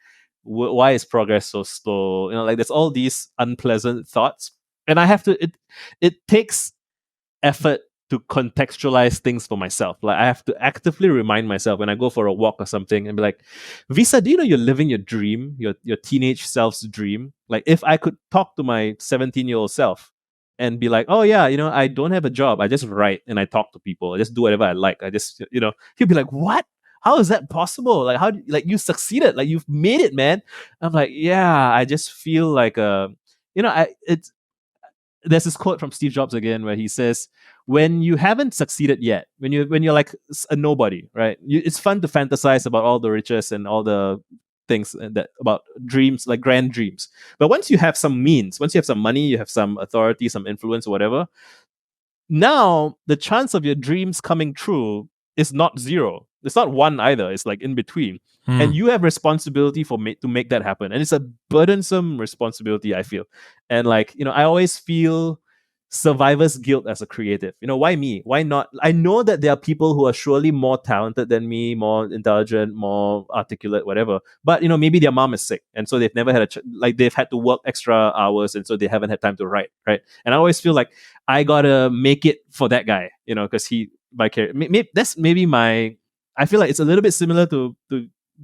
Why is progress so slow? You know, like there's all these unpleasant thoughts, and I have to. It takes effort to contextualize things for myself. Like I have to actively remind myself when I go for a walk or something and be like, Visa, do you know you're living your dream, your teenage self's dream? Like if I could talk to my 17-year-old self and be like, oh yeah, you know, I don't have a job. I just write and I talk to people. I just do whatever I like. I just, you know, he'll be like, what? How is that possible? Like like you succeeded, like you've made it, man. I'm like, yeah, I just feel like you know, it's there's this quote from Steve Jobs again where he says, "When you haven't succeeded yet, when you're like a nobody, right? It's fun to fantasize about all the riches and all the things that about dreams, like grand dreams. But once you have some means, once you have some money, you have some authority, some influence, or whatever, now the chance of your dreams coming true is not zero. It's not one either. It's like in between, and you have responsibility to make that happen. And it's a burdensome responsibility, I feel. And like you know, I always feel survivor's guilt as a creative. You know, why me? Why not? I know that there are people who are surely more talented than me, more intelligent, more articulate, whatever. But you know, maybe their mom is sick, and so they've never had like they've had to work extra hours, and so they haven't had time to write, right? And I always feel like I gotta make it for that guy, you know, because he by character. That's maybe my. I feel like it's a little bit similar to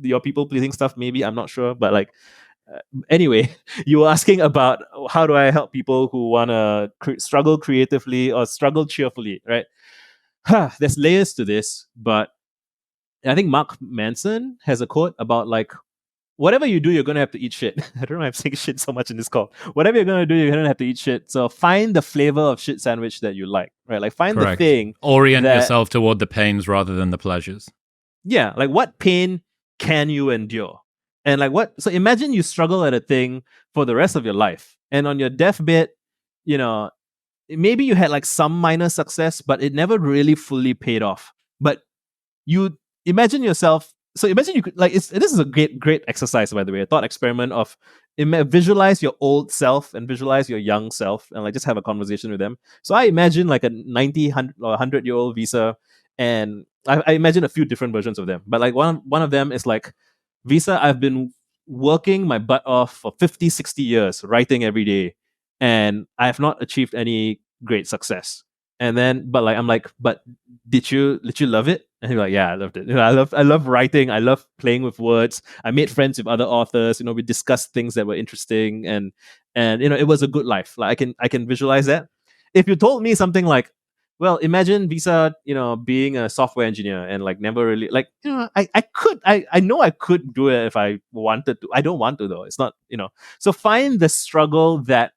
your people pleasing stuff. Maybe I'm not sure, but like anyway, you were asking about how do I help people who wanna struggle creatively or struggle cheerfully, right? There's layers to this, but And I think Mark Manson has a quote about like, whatever you do, you're going to have to eat shit. I don't know if I'm saying shit so much in this call. Whatever you're going to do, you're going to have to eat shit. So find the flavor of shit sandwich that you like, right? Like find Correct. the thing. Orient that, yourself toward the pains rather than the pleasures. Yeah. Like what pain can you endure? And like so imagine you struggle at a thing for the rest of your life. And on your deathbed, you know, maybe you had like some minor success, but it never really fully paid off. But you imagine yourself. So imagine you could like this is a great exercise, by the way, a thought experiment of visualize your old self and visualize your young self and like just have a conversation with them. So I imagine like a 90, 100 or 100-year-old Visa, and I imagine a few different versions of them. But like one of them is like, Visa, I've been working my butt off for 50, 60 years, writing every day, and I have not achieved any great success. And then, but like, I'm like, but did you love it? And he's like, yeah, I loved it. You know, I love writing. I love playing with words. I made friends with other authors. You know, we discussed things that were interesting, and you know, it was a good life. Like I can visualize that. If you told me something like, well, imagine Visa, you know, being a software engineer and like never really like, you know, I know I could do it if I wanted to. I don't want to though. It's not, you know. So find the struggle that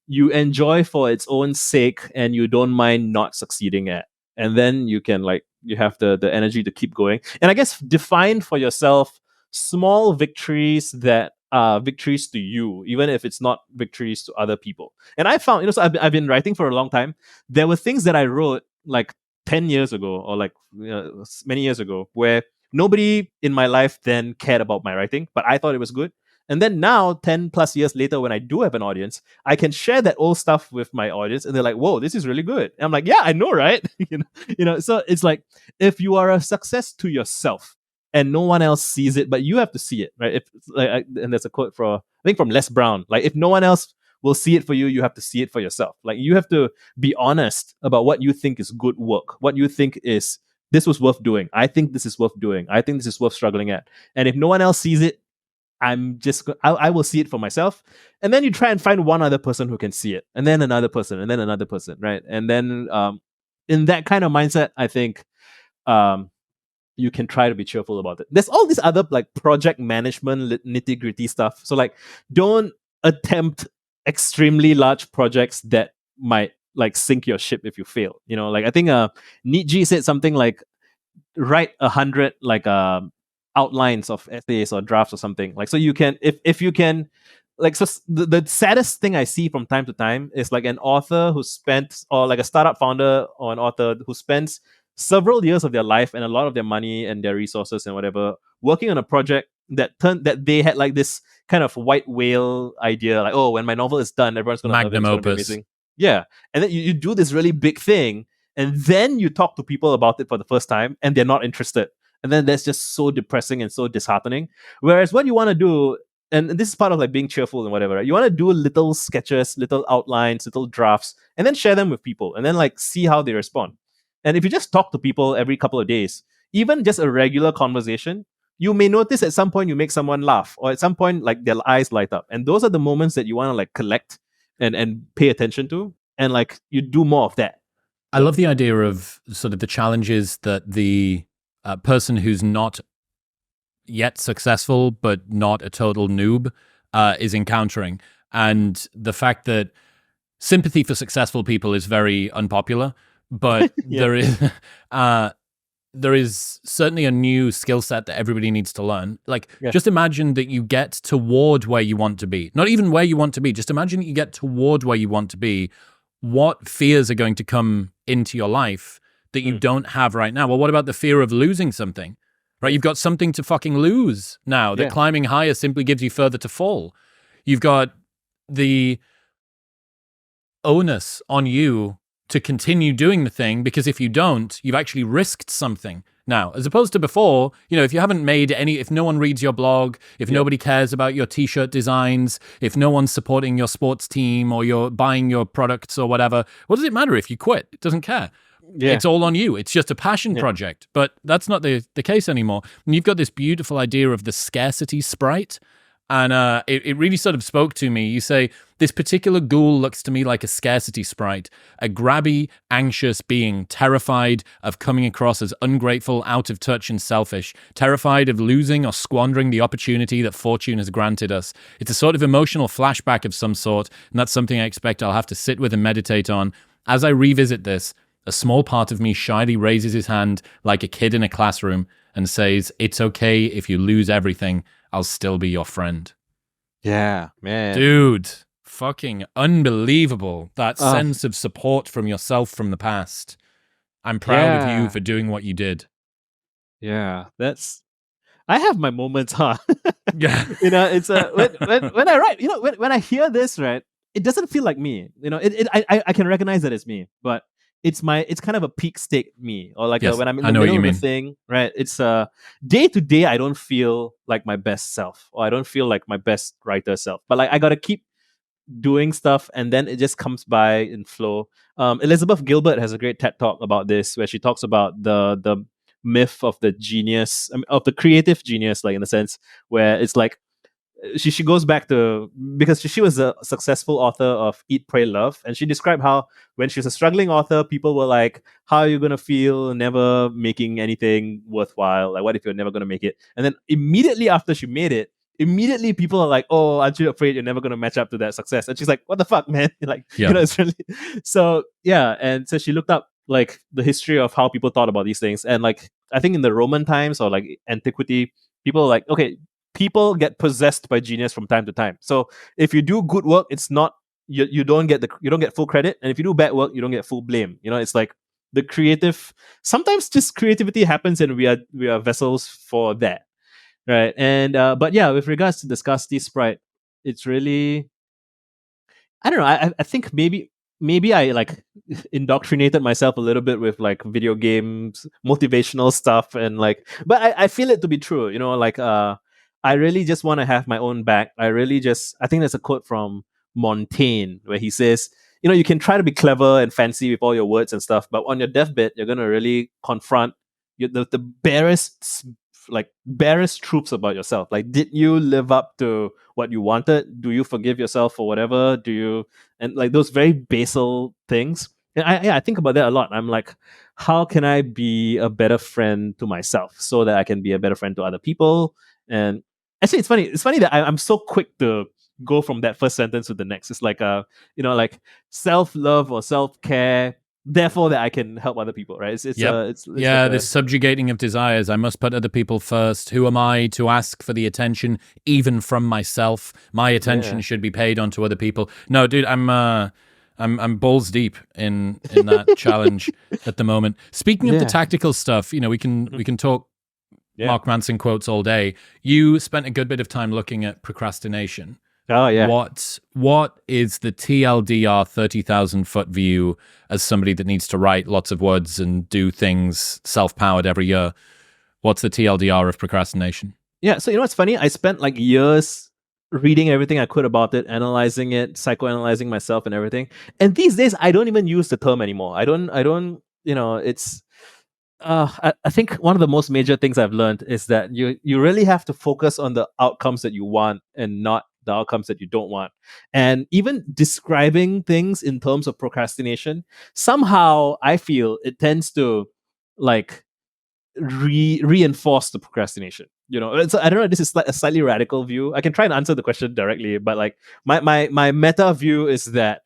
you enjoy for its own sake and you don't mind not succeeding at. And then you can like, you have the energy to keep going. And I guess define for yourself small victories that are victories to you, even if it's not victories to other people. And I found, you know, so I've been writing for a long time. There were things that I wrote like 10 years ago or like, you know, many years ago where nobody in my life then cared about my writing, but I thought it was good. And then now, 10 plus years later, when I do have an audience, I can share that old stuff with my audience and they're like, whoa, this is really good. And I'm like, yeah, I know, right? you know, so it's like, if you are a success to yourself and no one else sees it, but you have to see it, right? If like, and there's a quote I think from Les Brown, like if no one else will see it for you, you have to see it for yourself. Like you have to be honest about what you think is good work, what you think is, this was worth doing. I think this is worth doing. I think this is worth struggling at. And if no one else sees it, I will see it for myself. And then you try and find one other person who can see it, and then another person, and then another person, right? And then in that kind of mindset, I think you can try to be cheerful about it. There's all this other like project management nitty gritty stuff. So like, don't attempt extremely large projects that might like sink your ship if you fail. You know, like I think Nietzsche said something like, write 100 like outlines of essays or drafts or something, like, so you can, if you can, like, so the saddest thing I see from time to time is like an author who spent, or like a startup founder or an author who spends several years of their life and a lot of their money and their resources and whatever working on a project that they had like this kind of white whale idea, like, oh, when my novel is done, everyone's gonna love it, it's gonna be amazing. Yeah. And then you do this really big thing, and then you talk to people about it for the first time and they're not interested. And then that's just so depressing and so disheartening. Whereas what you want to do, and this is part of like being cheerful and whatever, right? You want to do little sketches, little outlines, little drafts, and then share them with people and then like see how they respond. And if you just talk to people every couple of days, even just a regular conversation, you may notice at some point you make someone laugh, or at some point like their eyes light up. And those are the moments that you want to like collect and pay attention to. And like you do more of that. I love the idea of sort of the challenges that the person who's not yet successful but not a total noob is encountering, and the fact that sympathy for successful people is very unpopular, but there is certainly a new skill set that everybody needs to learn. Like, just imagine that you get toward where you want to be, not even where you want to be, just imagine that you get toward where you want to be. What fears are going to come into your life that you don't have right now? Well, what about the fear of losing something, right? You've got something to fucking lose now, that climbing higher simply gives you further to fall. You've got the onus on you to continue doing the thing, because if you don't, you've actually risked something now, as opposed to before. You know, if you haven't made any, if no one reads your blog, if nobody cares about your t-shirt designs, if no one's supporting your sports team or you're buying your products or whatever, what does it matter if you quit? It doesn't care. It's all on you. It's just a passion project. But that's not the case anymore. And you've got this beautiful idea of the scarcity sprite. And it really sort of spoke to me. You say, this particular ghoul looks to me like a scarcity sprite, a grabby, anxious being, terrified of coming across as ungrateful, out of touch, and selfish, terrified of losing or squandering the opportunity that fortune has granted us. It's a sort of emotional flashback of some sort, and that's something I expect I'll have to sit with and meditate on. As I revisit this, a small part of me shyly raises his hand like a kid in a classroom and says, it's okay if you lose everything. I'll still be your friend. Yeah, man. Dude, fucking unbelievable. That sense of support from yourself from the past. I'm proud of you for doing what you did. Yeah, I have my moments, huh? Yeah. It's when I write, when I hear this, right, it doesn't feel like me. I can recognize that it's me, but it's kind of a peak state me, or like Yes, when I'm in I the know what middle you of the mean. thing, right? It's day to day, I don't feel like my best self, or I don't feel like my best writer self. But like I gotta keep doing stuff, and then it just comes by in flow. Elizabeth Gilbert has a great TED talk about this, where she talks about the myth of the genius, of the creative genius, like in the sense where it's like she goes back to, because she was a successful author of Eat, Pray, Love, and she described how when she was a struggling author, people were like, "How are you gonna feel never making anything worthwhile? Like, what if you're never gonna make it?" And then immediately after she made it, immediately people are like, "Oh, aren't you afraid you're never gonna match up to that success?" And she's like, "What the fuck, man?" Like, Yeah. it's really so yeah. And so she looked up like the history of how people thought about these things, and like I think in the Roman times or like antiquity, people are like, okay, people get possessed by genius from time to time. So if you do good work, it's not you don't get full credit, and if you do bad work, you don't get full blame. It's like the creative. Sometimes just creativity happens, and we are vessels for that, right? And but yeah, with regards to the scarcity sprite, it's really, I don't know. I think maybe I like indoctrinated myself a little bit with like video games, motivational stuff, and like. But I feel it to be true. Like I really just want to have my own back. I think there's a quote from Montaigne where he says, you can try to be clever and fancy with all your words and stuff, but on your deathbed, you're gonna really confront the barest truths about yourself. Like, did you live up to what you wanted? Do you forgive yourself for whatever? Do you, and like those very basal things. And I think about that a lot. I'm like, how can I be a better friend to myself so that I can be a better friend to other people? And actually, it's funny. It's funny that I'm so quick to go from that first sentence to the next. It's like like self love or self care. Therefore, that I can help other people, right? Yep. It's Yeah, like this subjugating of desires. I must put other people first. Who am I to ask for the attention, even from myself? My attention should be paid onto other people. No, dude, I'm balls deep in that challenge at the moment. Speaking of the tactical stuff, we can talk Mark Manson quotes all day. You spent a good bit of time looking at procrastination. Oh yeah. What is the TLDR 30,000 foot view as somebody that needs to write lots of words and do things self-powered every year? What's the TLDR of procrastination? Yeah, so what's funny? I spent like years reading everything I could about it, analyzing it, psychoanalyzing myself and everything. And these days I don't even use the term anymore. I don't, it's I think one of the most major things I've learned is that you really have to focus on the outcomes that you want and not the outcomes that you don't want. And even describing things in terms of procrastination, somehow I feel it tends to like reinforce the procrastination. I don't know. This is like a slightly radical view. I can try and answer the question directly, but like my meta view is that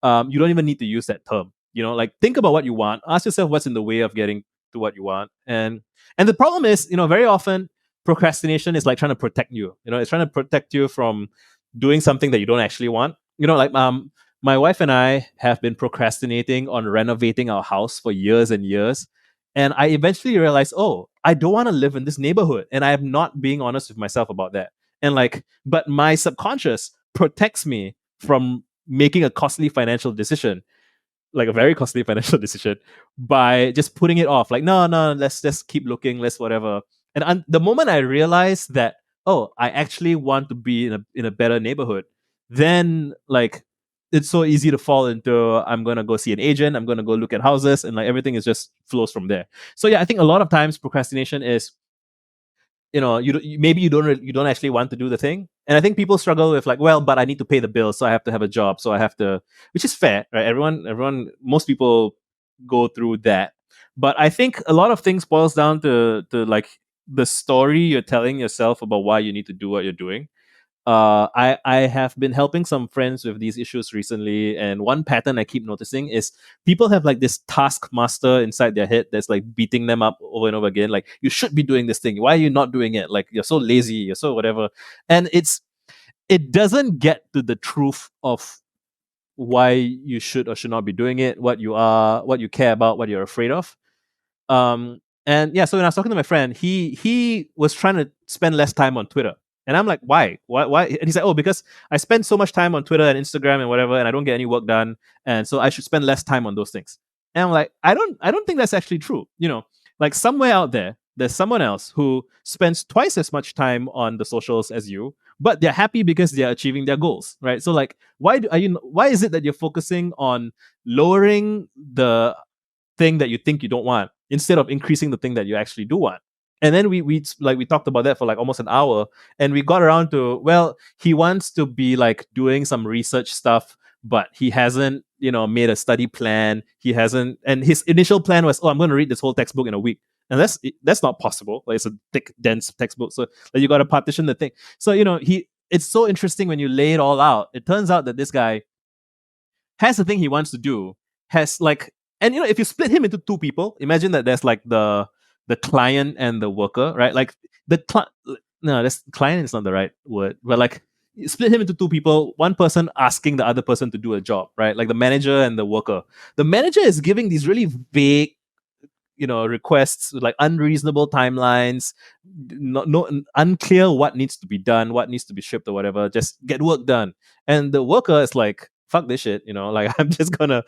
you don't even need to use that term. Like think about what you want. Ask yourself what's in the way of getting to what you want. And the problem is, very often procrastination is like trying to protect you. It's trying to protect you from doing something that you don't actually want. Like my wife and I have been procrastinating on renovating our house for years and years. And I eventually realized, oh, I don't want to live in this neighborhood. And I am not being honest with myself about that. And like, but my subconscious protects me from making a costly financial decision, like a very costly financial decision, by just putting it off. Like, no, let's just keep looking, let's whatever. And the moment I realized that, oh, I actually want to be in a better neighborhood, then like it's so easy to fall into, I'm gonna go see an agent, I'm gonna go look at houses, and like everything is just flows from there. So yeah, I think a lot of times procrastination is, maybe you don't actually want to do the thing, And I think people struggle with like, well, but I need to pay the bills, so I have to have a job, so I have to, which is fair, right? Most people go through that. But I think a lot of things boils down to like the story you're telling yourself about why you need to do what you're doing. I have been helping some friends with these issues recently, and one pattern I keep noticing is people have like this taskmaster inside their head that's like beating them up over and over again. Like, you should be doing this thing. Why are you not doing it? Like, you're so lazy. You're so whatever. And it doesn't get to the truth of why you should or should not be doing it, what you are, what you care about, what you're afraid of. And yeah, so when I was talking to my friend, he was trying to spend less time on Twitter. And I'm like, why? Why? And he's like, oh, because I spend so much time on Twitter and Instagram and whatever, and I don't get any work done. And so I should spend less time on those things. And I'm like, I don't think that's actually true. Like somewhere out there, there's someone else who spends twice as much time on the socials as you, but they're happy because they're achieving their goals, right? So like, why is it that you're focusing on lowering the thing that you think you don't want instead of increasing the thing that you actually do want? And then we talked about that for like almost an hour, and we got around to, well, he wants to be like doing some research stuff, but he hasn't made a study plan. He hasn't, and his initial plan was, oh, I'm going to read this whole textbook in a week. And that's not possible. Like, it's a thick, dense textbook, so like, you got to partition the thing. So it's so interesting when you lay it all out. It turns out that this guy has the thing he wants to do, has like, and if you split him into two people, imagine that there's like the client and the worker, right? Like no, this client is not the right word, but like, you split him into two people, one person asking the other person to do a job, right? Like the manager and the worker. The manager is giving these really vague requests, like unreasonable timelines, no unclear what needs to be done, what needs to be shipped or whatever. Just get work done. And the worker is like, fuck this shit, like, I'm just gonna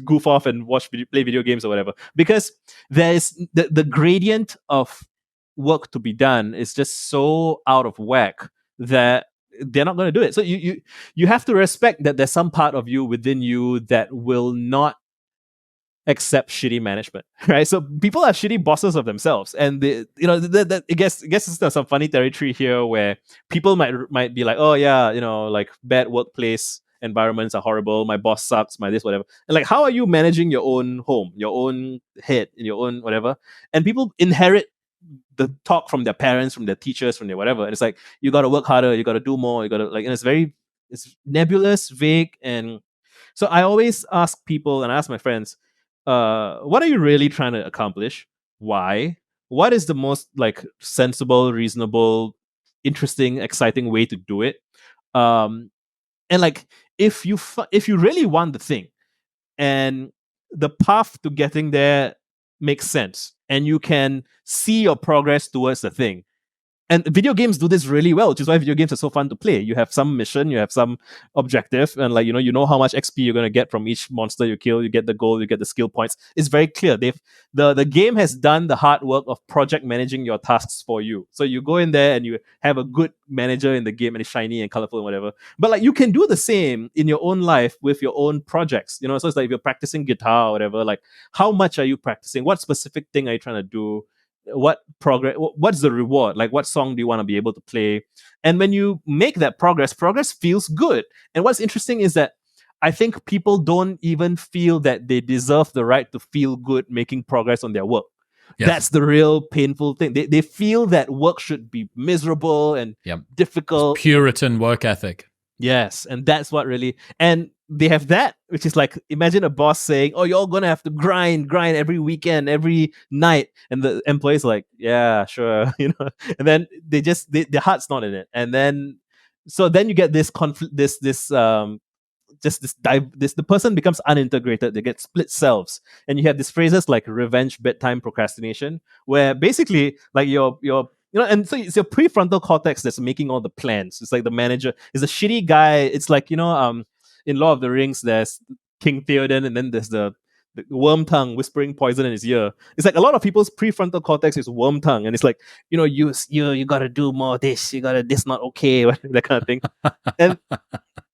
goof off and play video games or whatever. Because there's the gradient of work to be done is just so out of whack that they're not going to do it. So you have to respect that there's some part of you within you that will not accept shitty management, right? So people are shitty bosses of themselves, and they, I guess there's some funny territory here where people might be like, oh yeah, like, bad workplace environments are horrible. My boss sucks. My this whatever. And like, how are you managing your own home, your own head, your own whatever? And people inherit the talk from their parents, from their teachers, from their whatever. And it's like, you got to work harder, you got to do more, you got to like, and it's nebulous, vague. And so I always ask people, and I ask my friends, what are you really trying to accomplish? Why? What is the most like sensible, reasonable, interesting, exciting way to do it? And like, if you really want the thing, and the path to getting there makes sense, and you can see your progress towards the thing, and video games do this really well, which is why video games are so fun to play. You have some mission, you have some objective, and like, you know how much XP you're going to get from each monster you kill. You get the gold, you get the skill points. It's very clear. The game has done the hard work of project managing your tasks for you. So you go in there and you have a good manager in the game, and it's shiny and colorful and whatever. But like, you can do the same in your own life with your own projects. So it's like, if you're practicing guitar or whatever, like, how much are you practicing? What specific thing are you trying to do? What's the reward? Like, what song do you want to be able to play? And when you make that progress feels good. And what's interesting is that I think people don't even feel that they deserve the right to feel good making progress on their work. Yes. That's the real painful thing. They feel that work should be miserable and difficult. It's Puritan work ethic. Yes, and that's what really, and they have that, which is like, imagine a boss saying, "Oh, you're all gonna have to grind every weekend, every night," and the employees like, "Yeah, sure," and then their heart's not in it, and then you get this conflict, the person becomes unintegrated. They get split selves, and you have these phrases like revenge bedtime procrastination, where basically like your and so it's your prefrontal cortex that's making all the plans. It's like the manager is a shitty guy. It's like, in Lord of the Rings, there's King Theoden, and then there's the worm tongue whispering poison in his ear. It's like a lot of people's prefrontal cortex is worm tongue, and it's like, you gotta do more of this, you gotta this not okay, that kind of thing. And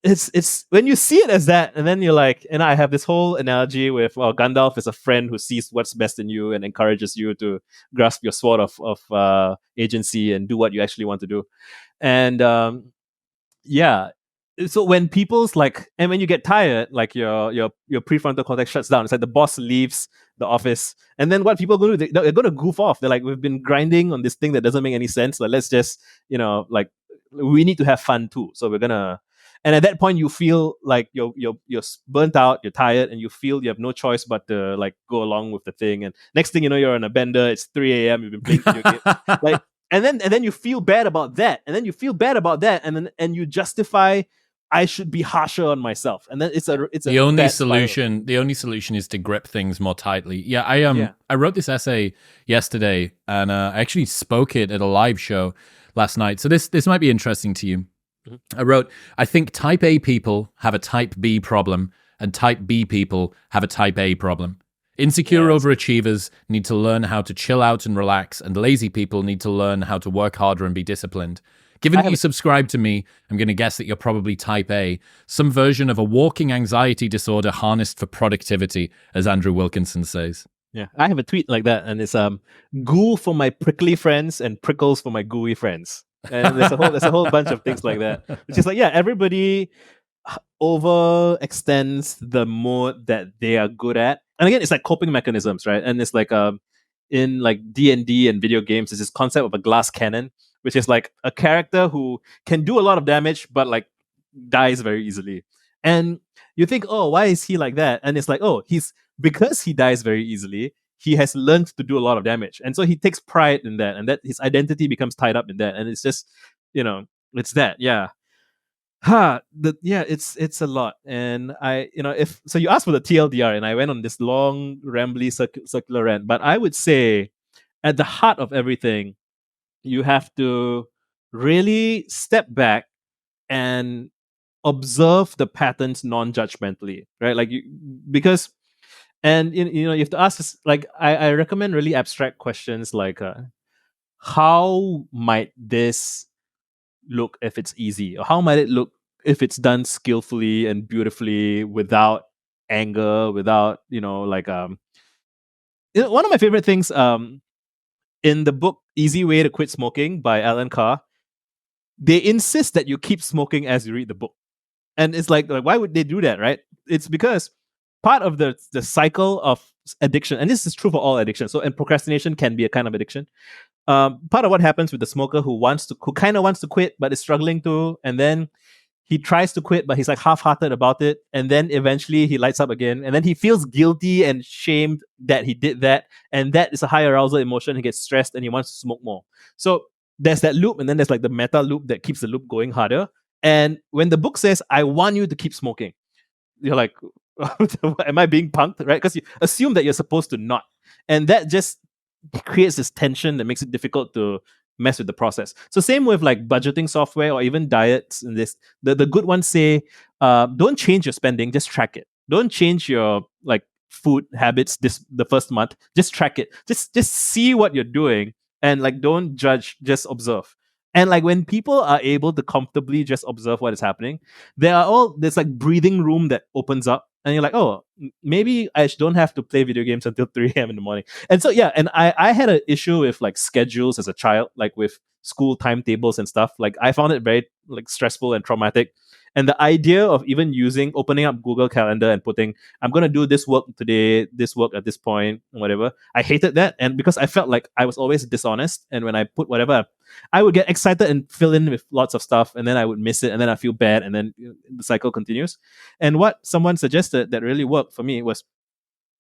it's when you see it as that, and then you're like, and I have this whole analogy with, well, Gandalf is a friend who sees what's best in you and encourages you to grasp your sword of agency and do what you actually want to do. And yeah. So when people's like, and when you get tired, like your prefrontal cortex shuts down. It's like the boss leaves the office, and then what people are going to do? They're going to goof off. They're like, we've been grinding on this thing that doesn't make any sense. Like, let's just, like, we need to have fun too. So we're gonna. And at that point, you feel like you're burnt out, you're tired, and you feel you have no choice but to like go along with the thing. And next thing you know, you're on a bender. It's 3 a.m. You've been playing video games, like, and then you feel bad about that, and then you feel bad about that, and you justify, I should be harsher on myself, and then it's a the only bad spiral. solution. The only solution is to grip things more tightly. Yeah, I wrote this essay yesterday, and I actually spoke it at a live show last night. So this might be interesting to you. I wrote, I think type A people have a type B problem, and type B people have a type A problem. Insecure overachievers need to learn how to chill out and relax, and lazy people need to learn how to work harder and be disciplined. Given that you subscribe to me, I'm going to guess that you're probably type A, some version of a walking anxiety disorder harnessed for productivity, as Andrew Wilkinson says. Yeah, I have a tweet like that, and it's goo for my prickly friends and prickles for my gooey friends. And there's a whole bunch of things like that, which is like, yeah, everybody overextends the mode that they are good at. And again, it's like coping mechanisms, right? And it's like in like D&D and video games, there's this concept of a glass cannon, which is like a character who can do a lot of damage but like dies very easily. And you think, oh, why is he like that? And it's like, oh, because he dies very easily, he has learned to do a lot of damage, and so he takes pride in that, and that his identity becomes tied up in that. And it's just, it's that. It's a lot. And I, if so, you asked for the TLDR, and I went on this long rambly circular rant, but I would say at the heart of everything, you have to really step back and observe the patterns non-judgmentally, right? Like because, and you have to ask, like, I recommend really abstract questions like, how might this look if it's easy, or how might it look if it's done skillfully and beautifully without anger, without one of my favorite things in the book Easy Way to Quit Smoking by Alan Carr, they insist that you keep smoking as you read the book. And it's like why would they do that, right? It's because part of the cycle of addiction, and this is true for all addiction, and procrastination can be a kind of addiction. Part of what happens with the smoker who kind of wants to quit but is struggling to, and then he tries to quit but he's like half-hearted about it, and then eventually he lights up again, and then he feels guilty and shamed that he did that, and that is a high arousal emotion. He gets stressed and he wants to smoke more. So there's that loop, and then there's like the meta loop that keeps the loop going harder. And when the book says, I want you to keep smoking, you're like, am I being punked, right? Because you assume that you're supposed to not, and that just creates this tension that makes it difficult to mess with the process. So same with like budgeting software or even diets. And the good ones say, don't change your spending, just track it. Don't change your like food habits the first month, just track it. Just see what you're doing, and like don't judge, just observe. And like when people are able to comfortably just observe what is happening, there's like breathing room that opens up, and you're like, oh, maybe I don't have to play video games until 3 a.m. in the morning. And so and I had an issue with like schedules as a child, like with school timetables and stuff. Like I found it very like stressful and traumatic. And the idea of even opening up Google Calendar and putting, I'm going to do this work today, this work at this point, whatever, I hated that. And because I felt like I was always dishonest, and when I put whatever, I would get excited and fill in with lots of stuff, and then I would miss it, and then I feel bad, and then the cycle continues. And what someone suggested that really worked for me was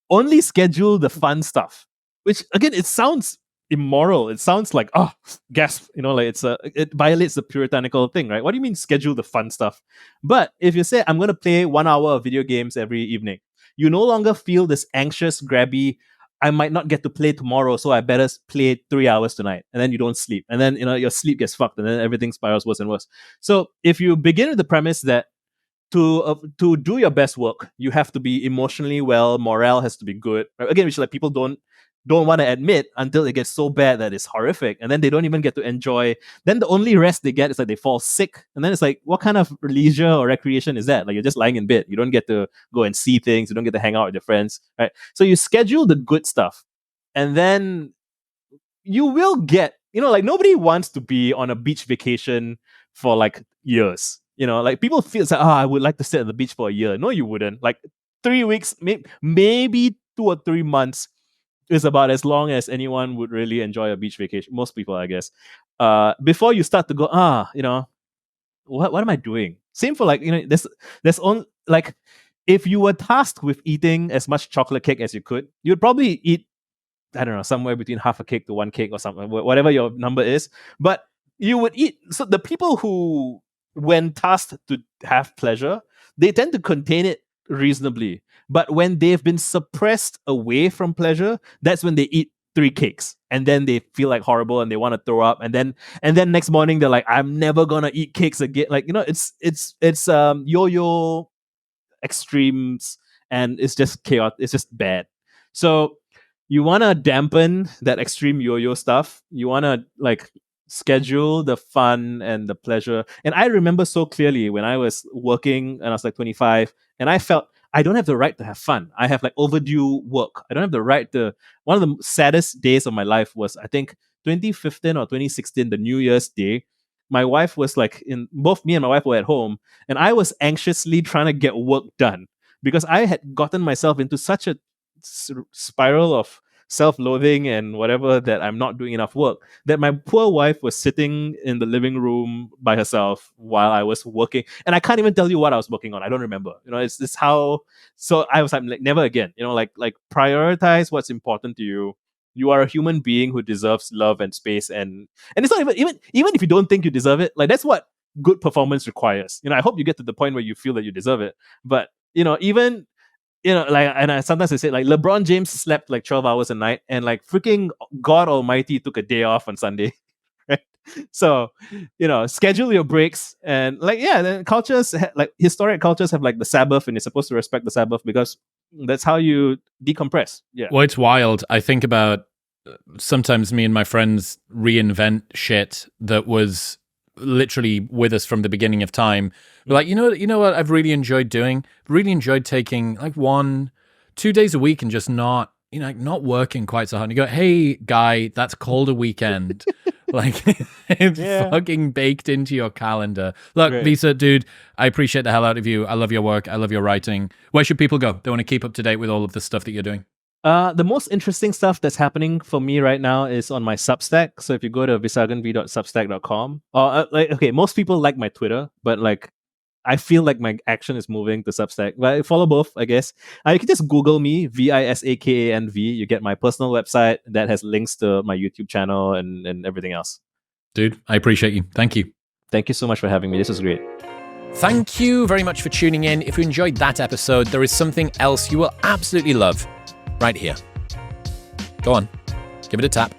only schedule the fun stuff, which again, it sounds immoral. It sounds like, oh, gasp, like it violates the puritanical thing, right? What do you mean schedule the fun stuff? But if you say, I'm going to play 1 hour of video games every evening, you no longer feel this anxious, grabby, I might not get to play tomorrow, so I better play 3 hours tonight. And then you don't sleep. And then, your sleep gets fucked, and then everything spirals worse and worse. So if you begin with the premise that to do your best work, you have to be emotionally well, morale has to be good. Right? Again, which like people don't want to admit until it gets so bad that it's horrific, and then they don't even get to enjoy. Then the only rest they get is like they fall sick, and then it's like, what kind of leisure or recreation is that? Like you're just lying in bed. You don't get to go and see things. You don't get to hang out with your friends, right? So you schedule the good stuff, and then you will get, like nobody wants to be on a beach vacation for like years. Like people feel it's like, I would like to sit at the beach for a year. No, you wouldn't. Like 3 weeks, maybe 2 or 3 months is about as long as anyone would really enjoy a beach vacation. Most people, I guess. Before you start to go, what am I doing? Same for like, there's only like, if you were tasked with eating as much chocolate cake as you could, you'd probably eat, I don't know, somewhere between half a cake to 1 cake or something, whatever your number is. But you would eat. So the people who, when tasked to have pleasure, they tend to contain it reasonably. But when they've been suppressed away from pleasure, that's when they eat 3 cakes, and then they feel like horrible and they want to throw up, and then next morning they're like, I'm never gonna eat cakes again. Like, it's yo-yo extremes, and it's just chaos. It's just bad. So you want to dampen that extreme yo-yo stuff. You want to like schedule the fun and the pleasure. And I remember so clearly when I was working and I was like 25, and I felt I don't have the right to have fun. I have like overdue work. I don't have the right to. One of the saddest days of my life was, I think, 2015 or 2016, the New Year's Day. My wife was like, both me and my wife were at home, and I was anxiously trying to get work done because I had gotten myself into such a spiral of self-loathing and whatever, that I'm not doing enough work, that my poor wife was sitting in the living room by herself while I was working, and I can't even tell you what I was working on. I don't remember. It's how. So I was like, never again. Like prioritize what's important to you. You are a human being who deserves love and space, and it's not even if you don't think you deserve it. Like, that's what good performance requires. I hope you get to the point where you feel that you deserve it. But even like, and sometimes I say, like, LeBron James slept like 12 hours a night, and like freaking God Almighty took a day off on Sunday. Right? So, schedule your breaks, and like, then cultures, like historic cultures, have like the Sabbath, and you're supposed to respect the Sabbath because that's how you decompress. Yeah. Well, it's wild. I think about sometimes me and my friends reinvent shit that was literally with us from the beginning of time. We're like, you know what I've really enjoyed doing? Really enjoyed taking like 1-2 days a week and just not working quite so hard. And you go, hey guy, that's called a weekend. Like, it's fucking baked into your calendar. Look, Right. Visa, dude, I appreciate the hell out of you. I love your work. I love your writing. Where should people go? They want to keep up to date with all of the stuff that you're doing. The most interesting stuff that's happening for me right now is on my Substack. So if you go to visakanv.substack.com, most people like my Twitter, but like, I feel like my action is moving to Substack. But I follow both, I guess. You can just Google me, Visakanv. You get my personal website that has links to my YouTube channel and everything else. Dude, I appreciate you. Thank you. Thank you so much for having me. This was great. Thank you very much for tuning in. If you enjoyed that episode, there is something else you will absolutely love right here. Go on, give it a tap.